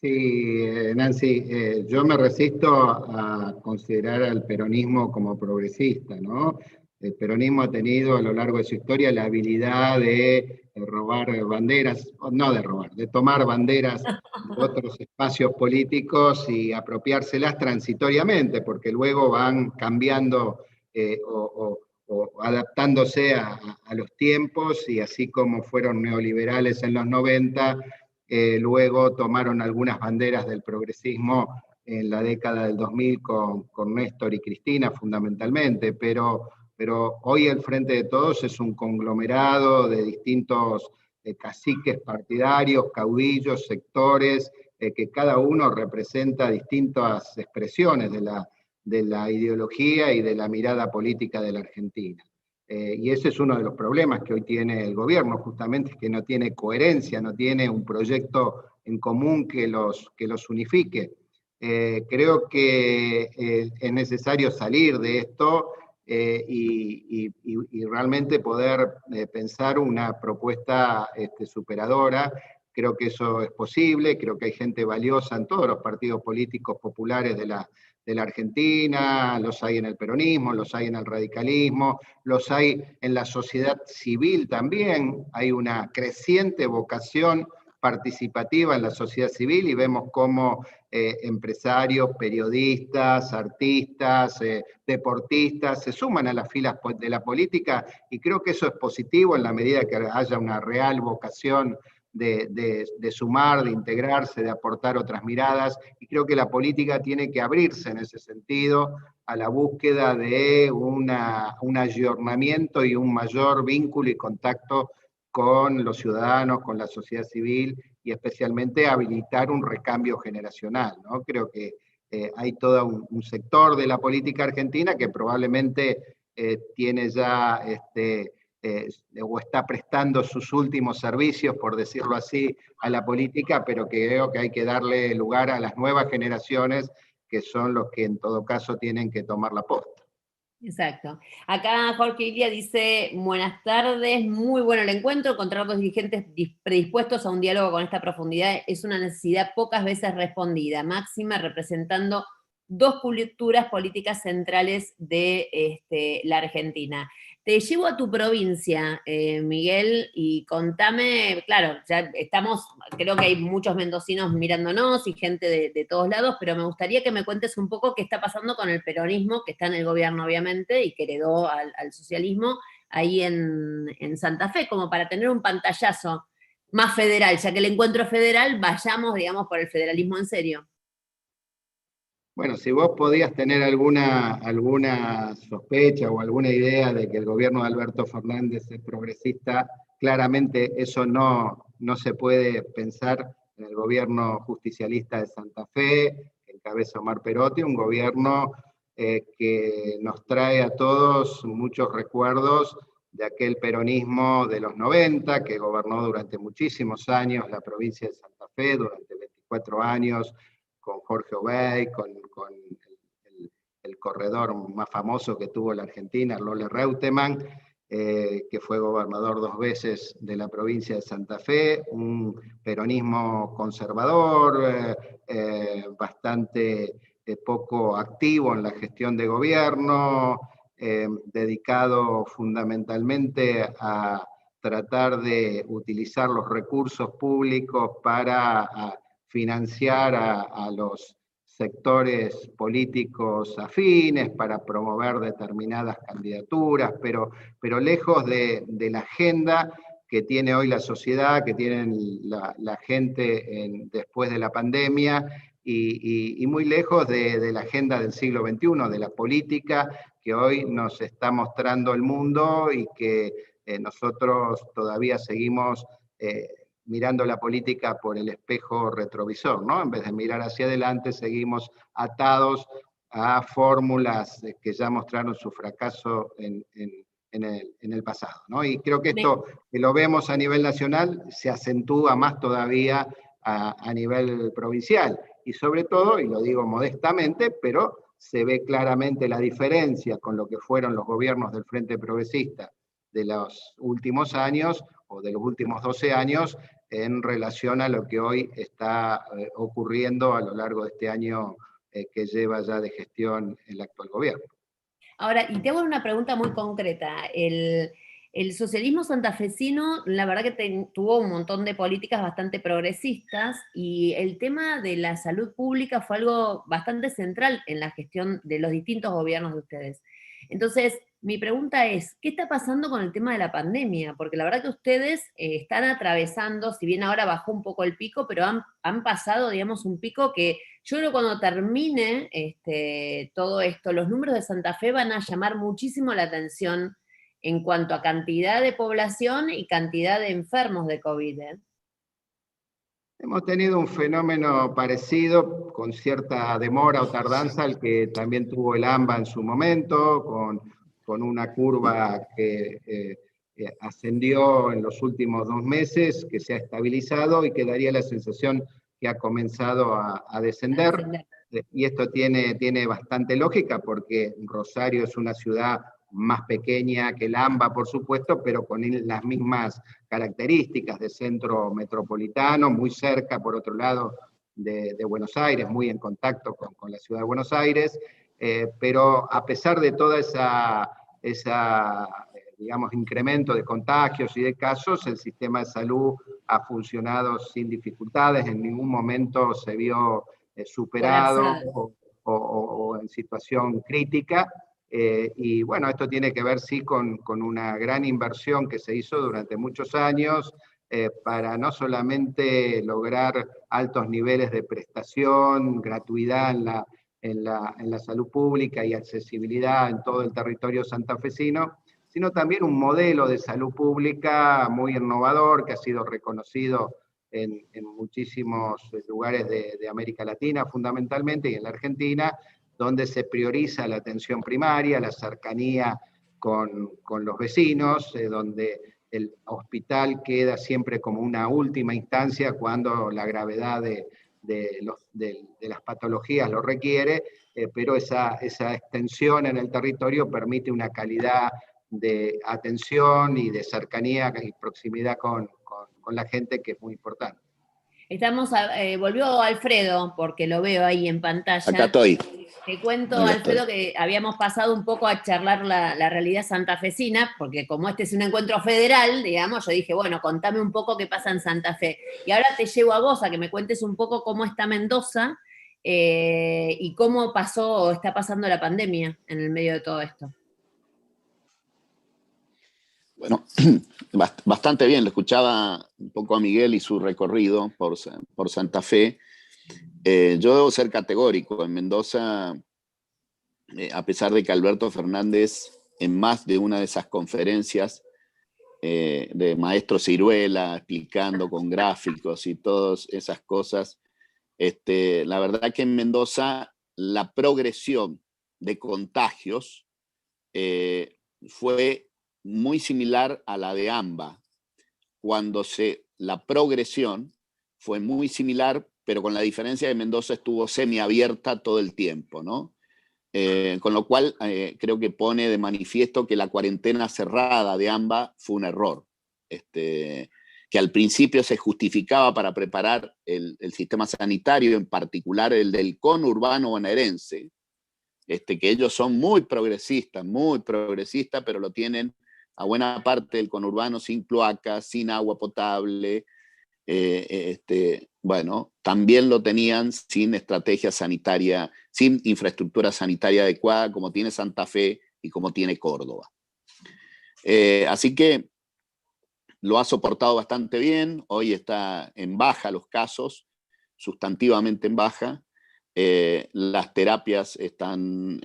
Sí, Nancy, yo me resisto a considerar al peronismo como progresista, ¿no? El peronismo ha tenido a lo largo de su historia la habilidad de robar banderas, no de robar, de tomar banderas de otros espacios políticos y apropiárselas transitoriamente, porque luego van cambiando o adaptándose a los tiempos, y así como fueron neoliberales en los 90, luego tomaron algunas banderas del progresismo en la década del 2000 con Néstor y Cristina fundamentalmente, pero hoy el Frente de Todos es un conglomerado de distintos caciques partidarios, caudillos, sectores, que cada uno representa distintas expresiones de la ideología y de la mirada política de la Argentina. Y ese es uno de los problemas que hoy tiene el gobierno, justamente, que no tiene coherencia, no tiene un proyecto en común que los unifique. Creo que es necesario salir de esto y realmente poder pensar una propuesta superadora. Creo que eso es posible, creo que hay gente valiosa en todos los partidos políticos populares de la Argentina, los hay en el peronismo, los hay en el radicalismo, los hay en la sociedad civil también, hay una creciente vocación participativa en la sociedad civil y vemos cómo empresarios, periodistas, artistas, deportistas se suman a las filas de la política y creo que eso es positivo en la medida que haya una real vocación de sumar, de integrarse, de aportar otras miradas, y creo que la política tiene que abrirse en ese sentido a la búsqueda de un ayornamiento y un mayor vínculo y contacto con los ciudadanos, con la sociedad civil, y especialmente habilitar un recambio generacional, ¿no? Creo que hay todo un sector de la política argentina que probablemente tiene ya o está prestando sus últimos servicios, por decirlo así, a la política, pero que creo que hay que darle lugar a las nuevas generaciones, que son los que en todo caso tienen que tomar la posta. Exacto. Acá Jorge Ilia dice, buenas tardes, muy bueno el encuentro, encontrar dos dirigentes predispuestos a un diálogo con esta profundidad es una necesidad pocas veces respondida, máxima representando dos culturas políticas centrales de la Argentina. Te llevo a tu provincia, Miguel, y contame, claro, ya estamos, creo que hay muchos mendocinos mirándonos y gente de todos lados, pero me gustaría que me cuentes un poco qué está pasando con el peronismo, que está en el gobierno obviamente, y que heredó al socialismo, ahí en Santa Fe, como para tener un pantallazo más federal, ya que el encuentro federal, vayamos, digamos, por el federalismo en serio. Bueno, si vos podías tener alguna sospecha o alguna idea de que el gobierno de Alberto Fernández es progresista, claramente eso no se puede pensar en el gobierno justicialista de Santa Fe, que encabeza Omar Perotti, un gobierno que nos trae a todos muchos recuerdos de aquel peronismo de los 90, que gobernó durante muchísimos años la provincia de Santa Fe, durante 24 años, con Jorge Obey, con el corredor más famoso que tuvo la Argentina, Lola Reutemann, que fue gobernador 2 veces de la provincia de Santa Fe, un peronismo conservador, bastante poco activo en la gestión de gobierno, dedicado fundamentalmente a tratar de utilizar los recursos públicos para financiar a los sectores políticos afines, para promover determinadas candidaturas, pero lejos de la agenda que tiene hoy la sociedad, que tienen la gente después de la pandemia, y muy lejos de la agenda del siglo XXI, de la política que hoy nos está mostrando el mundo y que nosotros todavía seguimos mirando la política por el espejo retrovisor, ¿no? En vez de mirar hacia adelante, seguimos atados a fórmulas que ya mostraron su fracaso en el pasado, ¿no? Y creo que esto, que lo vemos a nivel nacional, se acentúa más todavía a nivel provincial. Y sobre todo, y lo digo modestamente, pero se ve claramente la diferencia con lo que fueron los gobiernos del Frente Progresista de los últimos años, o de los últimos 12 años, en relación a lo que hoy está ocurriendo a lo largo de este año que lleva ya de gestión el actual gobierno. Ahora, y te hago una pregunta muy concreta. El socialismo santafesino, la verdad que tuvo un montón de políticas bastante progresistas, y el tema de la salud pública fue algo bastante central en la gestión de los distintos gobiernos de ustedes. Entonces, mi pregunta es, ¿qué está pasando con el tema de la pandemia? Porque la verdad que ustedes están atravesando, si bien ahora bajó un poco el pico, pero han pasado, digamos, un pico que yo creo que cuando termine todo esto, los números de Santa Fe van a llamar muchísimo la atención en cuanto a cantidad de población y cantidad de enfermos de COVID. Hemos tenido un fenómeno parecido, con cierta demora o tardanza, al que también tuvo el AMBA en su momento, con con una curva que ascendió en los últimos 2 meses, que se ha estabilizado y que daría la sensación que ha comenzado a descender. Y esto tiene bastante lógica porque Rosario es una ciudad más pequeña que el AMBA, por supuesto, pero con las mismas características de centro metropolitano, muy cerca, por otro lado, de Buenos Aires, muy en contacto con la ciudad de Buenos Aires, pero a pesar de toda esa digamos, incremento de contagios y de casos, el sistema de salud ha funcionado sin dificultades, en ningún momento se vio superado o en situación crítica. Y bueno, esto tiene que ver sí con una gran inversión que se hizo durante muchos años para no solamente lograr altos niveles de prestación, gratuidad en la salud pública y accesibilidad en todo el territorio santafesino, sino también un modelo de salud pública muy innovador que ha sido reconocido en muchísimos lugares de América Latina fundamentalmente y en la Argentina, donde se prioriza la atención primaria, la cercanía con los vecinos, donde el hospital queda siempre como una última instancia cuando la gravedad de las patologías lo requiere, pero esa extensión en el territorio permite una calidad de atención y de cercanía y proximidad con la gente que es muy importante. Volvió Alfredo, porque lo veo ahí en pantalla. Acá estoy. Te cuento, Alfredo, que habíamos pasado un poco a charlar la realidad santafesina, porque como este es un encuentro federal, digamos, yo dije, bueno, contame un poco qué pasa en Santa Fe. Y ahora te llevo a vos a que me cuentes un poco cómo está Mendoza y cómo pasó o está pasando la pandemia en el medio de todo esto. Bueno, bastante bien, lo escuchaba un poco a Miguel y su recorrido por Santa Fe. Yo debo ser categórico, en Mendoza, a pesar de que Alberto Fernández, en más de una de esas conferencias de Maestro Ciruela, explicando con gráficos y todas esas cosas, la verdad que en Mendoza la progresión de contagios fue muy similar a la de AMBA, la progresión fue muy similar, pero con la diferencia de que Mendoza estuvo semiabierta todo el tiempo, ¿no? Con lo cual creo que pone de manifiesto que la cuarentena cerrada de AMBA fue un error, que al principio se justificaba para preparar el sistema sanitario, en particular el del conurbano bonaerense, que ellos son muy progresistas, pero lo tienen a buena parte del conurbano sin cloacas, sin agua potable. Bueno, también lo tenían sin estrategia sanitaria, sin infraestructura sanitaria adecuada, como tiene Santa Fe y como tiene Córdoba. Así que lo ha soportado bastante bien. Hoy está en baja los casos, sustantivamente en baja. Las terapias están,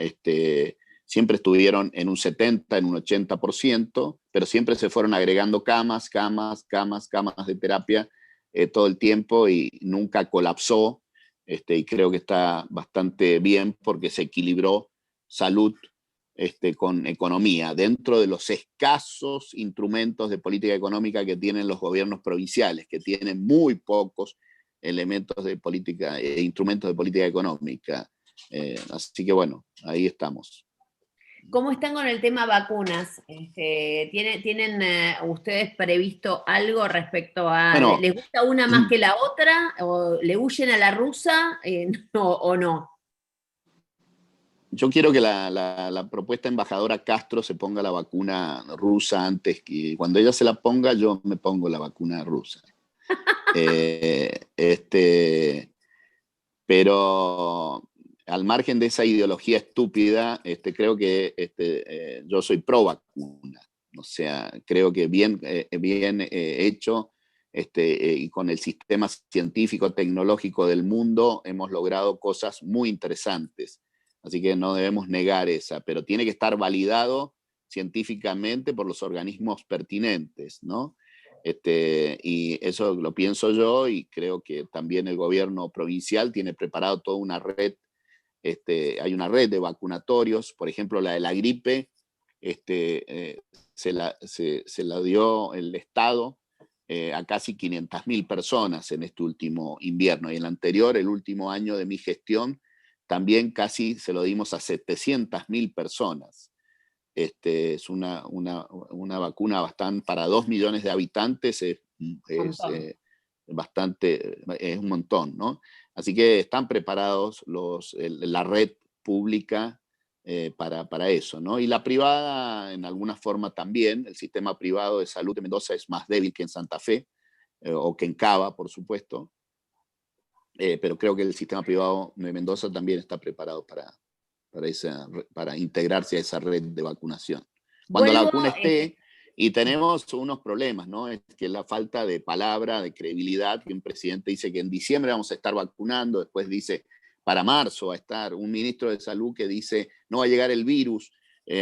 siempre estuvieron en un 70, en un 80%, pero siempre se fueron agregando camas de terapia todo el tiempo y nunca colapsó, y creo que está bastante bien porque se equilibró salud con economía, dentro de los escasos instrumentos de política económica que tienen los gobiernos provinciales, que tienen muy pocos elementos de política, instrumentos de política económica. Así que bueno, ahí estamos. ¿Cómo están con el tema vacunas? ¿Tienen ustedes previsto algo respecto a... Bueno, ¿les gusta una más que la otra? ¿O le huyen a la rusa? ¿O no? Yo quiero que la propuesta embajadora Castro se ponga la vacuna rusa antes, que cuando ella se la ponga, yo me pongo la vacuna rusa. Pero al margen de esa ideología estúpida, creo que yo soy pro vacuna. O sea, creo que bien hecho, y con el sistema científico tecnológico del mundo hemos logrado cosas muy interesantes. Así que no debemos negar esa, pero tiene que estar validado científicamente por los organismos pertinentes, ¿no? Y eso lo pienso yo, y creo que también el gobierno provincial tiene preparado toda una red. Hay una red de vacunatorios, por ejemplo, la de la gripe, se la dio el Estado a casi 500.000 personas en este último invierno. Y en el anterior, el último año de mi gestión, también casi se lo dimos a 700.000 personas. Es una vacuna bastante, para 2 millones de habitantes es un montón, ¿no? Así que están preparados la red pública para eso, ¿no? Y la privada, en alguna forma también, el sistema privado de salud de Mendoza es más débil que en Santa Fe, o que en Cava, por supuesto, pero creo que el sistema privado de Mendoza también está preparado para integrarse a esa red de vacunación. Cuando la vacuna esté, y tenemos unos problemas, ¿no? Es que la falta de palabra, de credibilidad, que un presidente dice que en diciembre vamos a estar vacunando, después dice para marzo va a estar, un ministro de salud que dice no va a llegar el virus,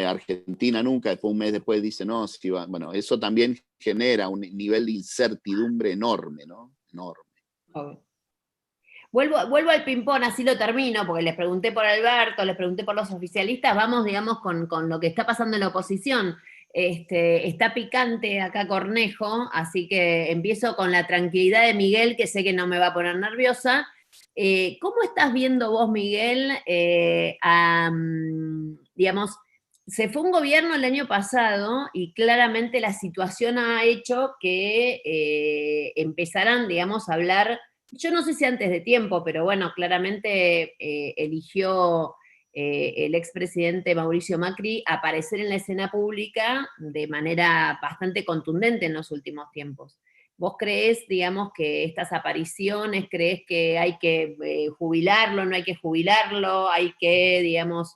Argentina nunca, después un mes después dice no, sí va. Bueno, eso también genera un nivel de incertidumbre enorme, ¿no? Enorme. Okay. Vuelvo al ping-pong, así lo termino, porque les pregunté por Alberto, les pregunté por los oficialistas, vamos, digamos, con lo que está pasando en la oposición. Está picante acá Cornejo, así que empiezo con la tranquilidad de Miguel, que sé que no me va a poner nerviosa. ¿Cómo estás viendo vos, Miguel, digamos, se fue un gobierno el año pasado y claramente la situación ha hecho que empezaran, digamos, a hablar, yo no sé si antes de tiempo, pero bueno, claramente eligió el expresidente Mauricio Macri aparecer en la escena pública de manera bastante contundente en los últimos tiempos. ¿Vos creés, digamos, que estas apariciones, creés que hay que jubilarlo, no hay que jubilarlo, hay que, digamos,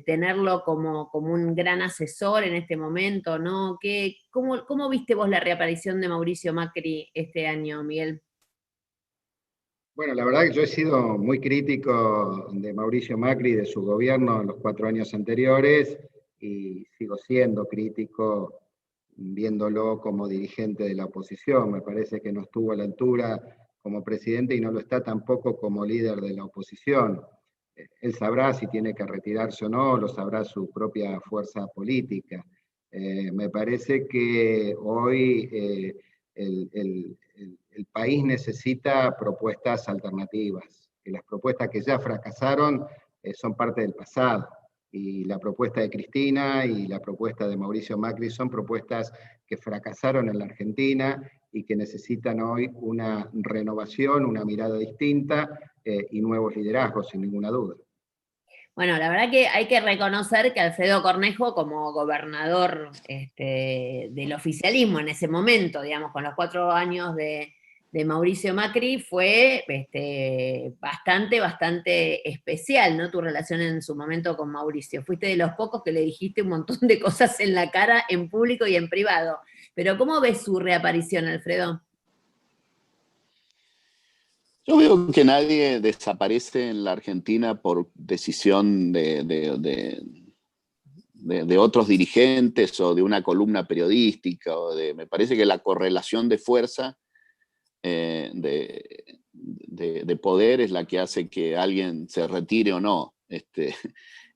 tenerlo como un gran asesor en este momento, ¿no? ¿Cómo viste vos la reaparición de Mauricio Macri este año, Miguel? Bueno, la verdad que yo he sido muy crítico de Mauricio Macri y de su gobierno en los 4 años anteriores y sigo siendo crítico viéndolo como dirigente de la oposición. Me parece que no estuvo a la altura como presidente y no lo está tampoco como líder de la oposición. Él sabrá si tiene que retirarse o no, lo sabrá su propia fuerza política. Me parece que hoy el país necesita propuestas alternativas, que las propuestas que ya fracasaron son parte del pasado. Y la propuesta de Cristina y la propuesta de Mauricio Macri son propuestas que fracasaron en la Argentina y que necesitan hoy una renovación, una mirada distinta y nuevos liderazgos, sin ninguna duda. Bueno, la verdad que hay que reconocer que Alfredo Cornejo, como gobernador del oficialismo en ese momento, digamos, con los 4 años de Mauricio Macri, fue bastante especial, ¿no? Tu relación en su momento con Mauricio. Fuiste de los pocos que le dijiste un montón de cosas en la cara, en público y en privado. Pero ¿cómo ves su reaparición, Alfredo? Yo veo que nadie desaparece en la Argentina por decisión de otros dirigentes o de una columna periodística. Me parece que la correlación de fuerza de poder es la que hace que alguien se retire o no.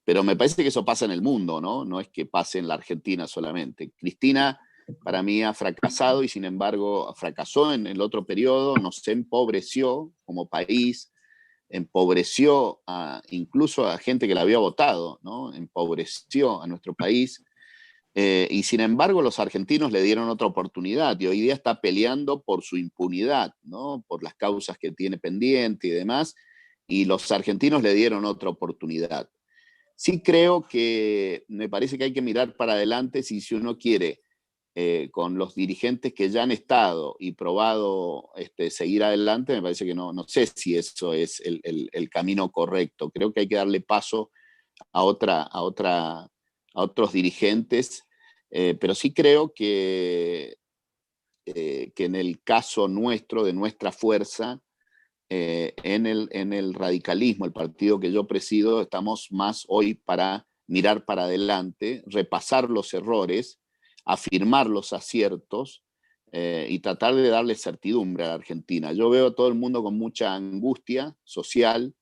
Pero me parece que eso pasa en el mundo, ¿no? No es que pase en la Argentina solamente. Cristina, para mí, ha fracasado y sin embargo fracasó en el otro periodo, nos empobreció como país, empobreció incluso a gente que la había votado, ¿no? Empobreció a nuestro país. Y sin embargo los argentinos le dieron otra oportunidad y hoy día está peleando por su impunidad, ¿no? Por las causas que tiene pendiente y demás, y los argentinos le dieron otra oportunidad. Sí creo que me parece que hay que mirar para adelante si uno quiere, con los dirigentes que ya han estado y probado seguir adelante, me parece que no sé si eso es el camino correcto. Creo que hay que darle paso a otros dirigentes, pero sí creo que en el caso nuestro, de nuestra fuerza, en el radicalismo, el partido que yo presido, estamos más hoy para mirar para adelante, repasar los errores, afirmar los aciertos y tratar de darle certidumbre a la Argentina. Yo veo a todo el mundo con mucha angustia social,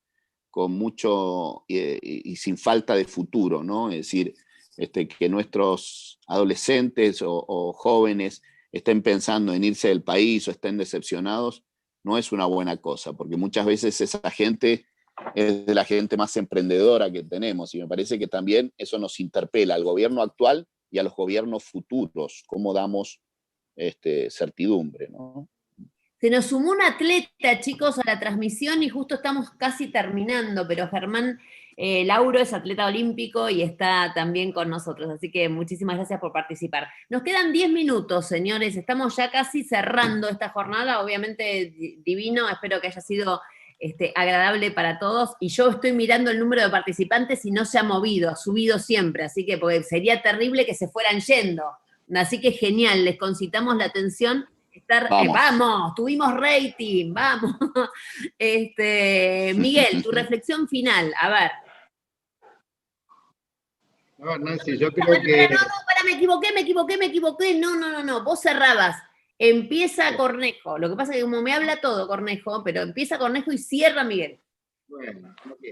con mucho y sin falta de futuro, ¿no? Es decir, que nuestros adolescentes o jóvenes estén pensando en irse del país o estén decepcionados, no es una buena cosa, porque muchas veces esa gente es de la gente más emprendedora que tenemos, y me parece que también eso nos interpela al gobierno actual y a los gobiernos futuros, cómo damos certidumbre, ¿no? Se nos sumó un atleta, chicos, a la transmisión y justo estamos casi terminando, pero Germán Lauro es atleta olímpico y está también con nosotros, así que muchísimas gracias por participar. Nos quedan 10 minutos, señores, estamos ya casi cerrando esta jornada, obviamente divino, espero que haya sido agradable para todos, y yo estoy mirando el número de participantes y no se ha movido, ha subido siempre, así que porque sería terrible que se fueran yendo, así que genial, les concitamos la atención. Vamos, tuvimos rating, vamos. Miguel, tu reflexión final, a ver. No, Nancy, yo creo que... No, me equivoqué, no, vos cerrabas. Empieza Cornejo, lo que pasa es que como me habla todo Cornejo, pero empieza Cornejo y cierra Miguel. Bueno, ok.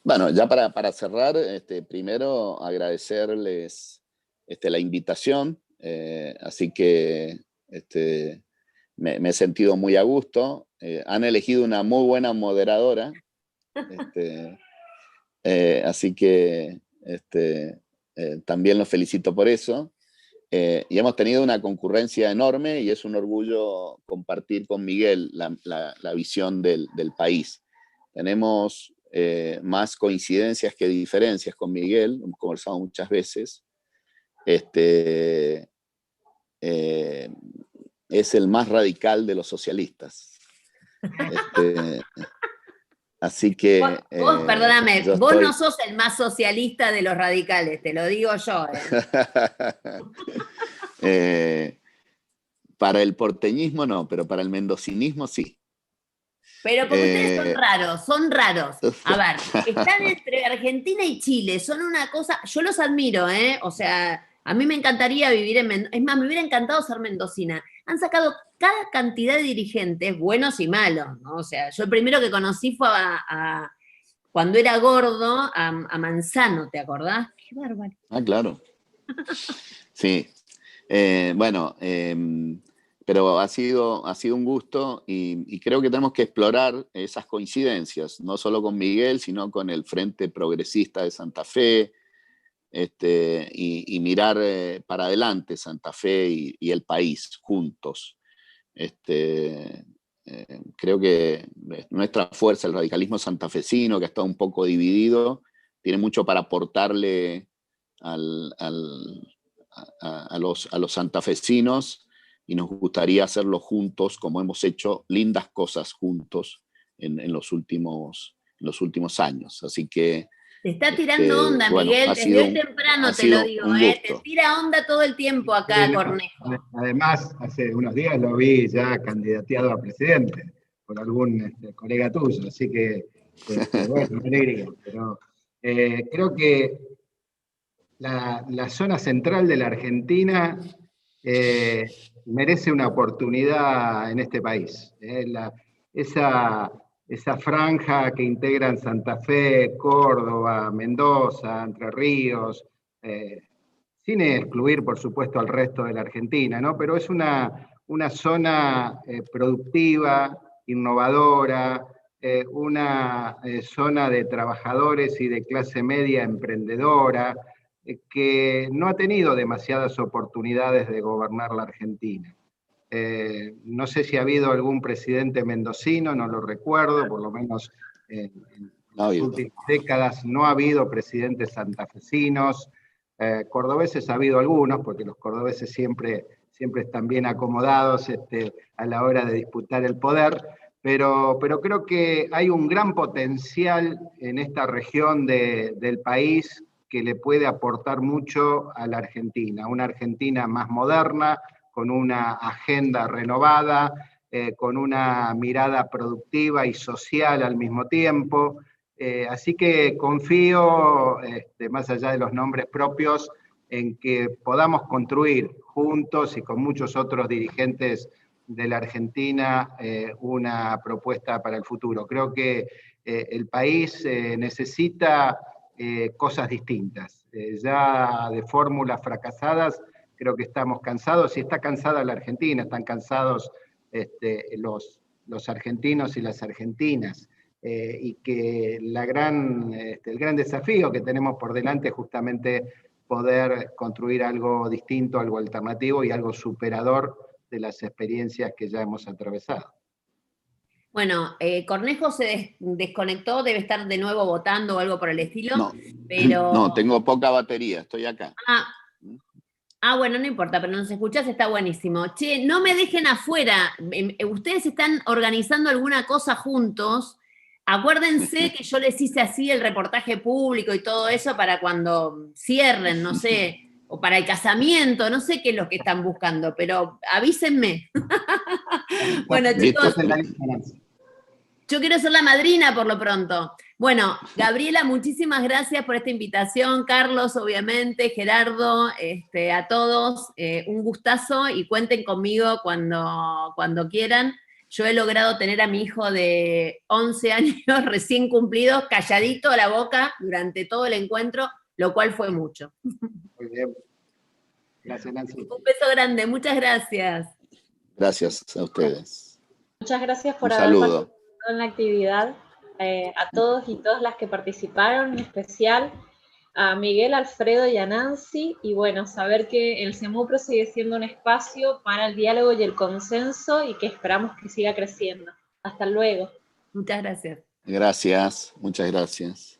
Bueno, ya para cerrar, primero agradecerles la invitación, así que me he sentido muy a gusto. Han elegido una muy buena moderadora, así que también los felicito por eso. Y hemos tenido una concurrencia enorme y es un orgullo compartir con Miguel la visión del país. Tenemos más coincidencias que diferencias con Miguel, hemos conversado muchas veces. Es el más radical de los socialistas. Así que... Vos perdóname, vos no sos el más socialista de los radicales, te lo digo yo. Para el porteñismo no, pero para el mendocinismo sí. Pero porque ustedes son raros. A ver, están entre Argentina y Chile, son una cosa, yo los admiro, o sea, a mí me encantaría vivir en Mendoza, es más, me hubiera encantado ser mendocina. Han sacado cada cantidad de dirigentes, buenos y malos, ¿no? O sea, yo el primero que conocí fue cuando era gordo, a Manzano, ¿te acordás? Qué bárbaro. Ah, claro. Sí. Pero ha sido un gusto y creo que tenemos que explorar esas coincidencias, no solo con Miguel, sino con el Frente Progresista de Santa Fe, y mirar para adelante Santa Fe y el país juntos. Creo que nuestra fuerza, el radicalismo santafesino, que está un poco dividido, tiene mucho para aportarle a los santafesinos, y nos gustaría hacerlo juntos, como hemos hecho lindas cosas juntos en los últimos años. Así que... Te está tirando onda, bueno, Miguel, desde hoy temprano te lo digo, te tira onda todo el tiempo acá, Cornejo. Además, hace unos días lo vi ya candidateado a presidente por algún colega tuyo, así que, bueno, me alegría. Pero creo que la zona central de la Argentina merece una oportunidad en este país. Esa franja que integran Santa Fe, Córdoba, Mendoza, Entre Ríos, sin excluir, por supuesto, al resto de la Argentina, ¿no? Pero es una zona productiva, innovadora, una zona de trabajadores y de clase media emprendedora, que no ha tenido demasiadas oportunidades de gobernar la Argentina. No sé si ha habido algún presidente mendocino, no lo recuerdo, por lo menos en las últimas décadas no ha habido presidentes santafesinos. Cordobeses ha habido algunos, porque los cordobeses siempre están bien acomodados a la hora de disputar el poder, pero creo que hay un gran potencial en esta región del país que le puede aportar mucho a la Argentina, una Argentina más moderna, con una agenda renovada, con una mirada productiva y social al mismo tiempo. Así que confío, más allá de los nombres propios, en que podamos construir juntos y con muchos otros dirigentes de la Argentina una propuesta para el futuro. Creo que el país necesita cosas distintas. Ya de fórmulas fracasadas, creo que estamos cansados, y está cansada la Argentina, están cansados los argentinos y las argentinas, y que el gran desafío que tenemos por delante es justamente poder construir algo distinto, algo alternativo y algo superador de las experiencias que ya hemos atravesado. Bueno, Cornejo se desconectó, debe estar de nuevo votando o algo por el estilo, No, pero... no, tengo poca batería, estoy acá. Bueno, no importa, pero nos escuchás, está buenísimo. Che, no me dejen afuera, ustedes están organizando alguna cosa juntos, acuérdense que yo les hice así el reportaje público y todo eso para cuando cierren, no sé, o para el casamiento, no sé qué es lo que están buscando, pero avísenme. Bueno, chicos, yo quiero ser la madrina por lo pronto. Bueno, Gabriela, muchísimas gracias por esta invitación, Carlos, obviamente, Gerardo, a todos, un gustazo, y cuenten conmigo cuando quieran. Yo he logrado tener a mi hijo de 11 años recién cumplidos, calladito a la boca durante todo el encuentro, lo cual fue mucho. Muy bien. Gracias, Nancy. Un beso grande, muchas gracias. Gracias a ustedes. Muchas gracias por Un haber saludo. participado en la actividad, a todos y todas las que participaron, en especial a Miguel, Alfredo y a Nancy, y bueno, saber que el CEMUPRO sigue siendo un espacio para el diálogo y el consenso, y que esperamos que siga creciendo. Hasta luego. Muchas gracias. Gracias, muchas gracias.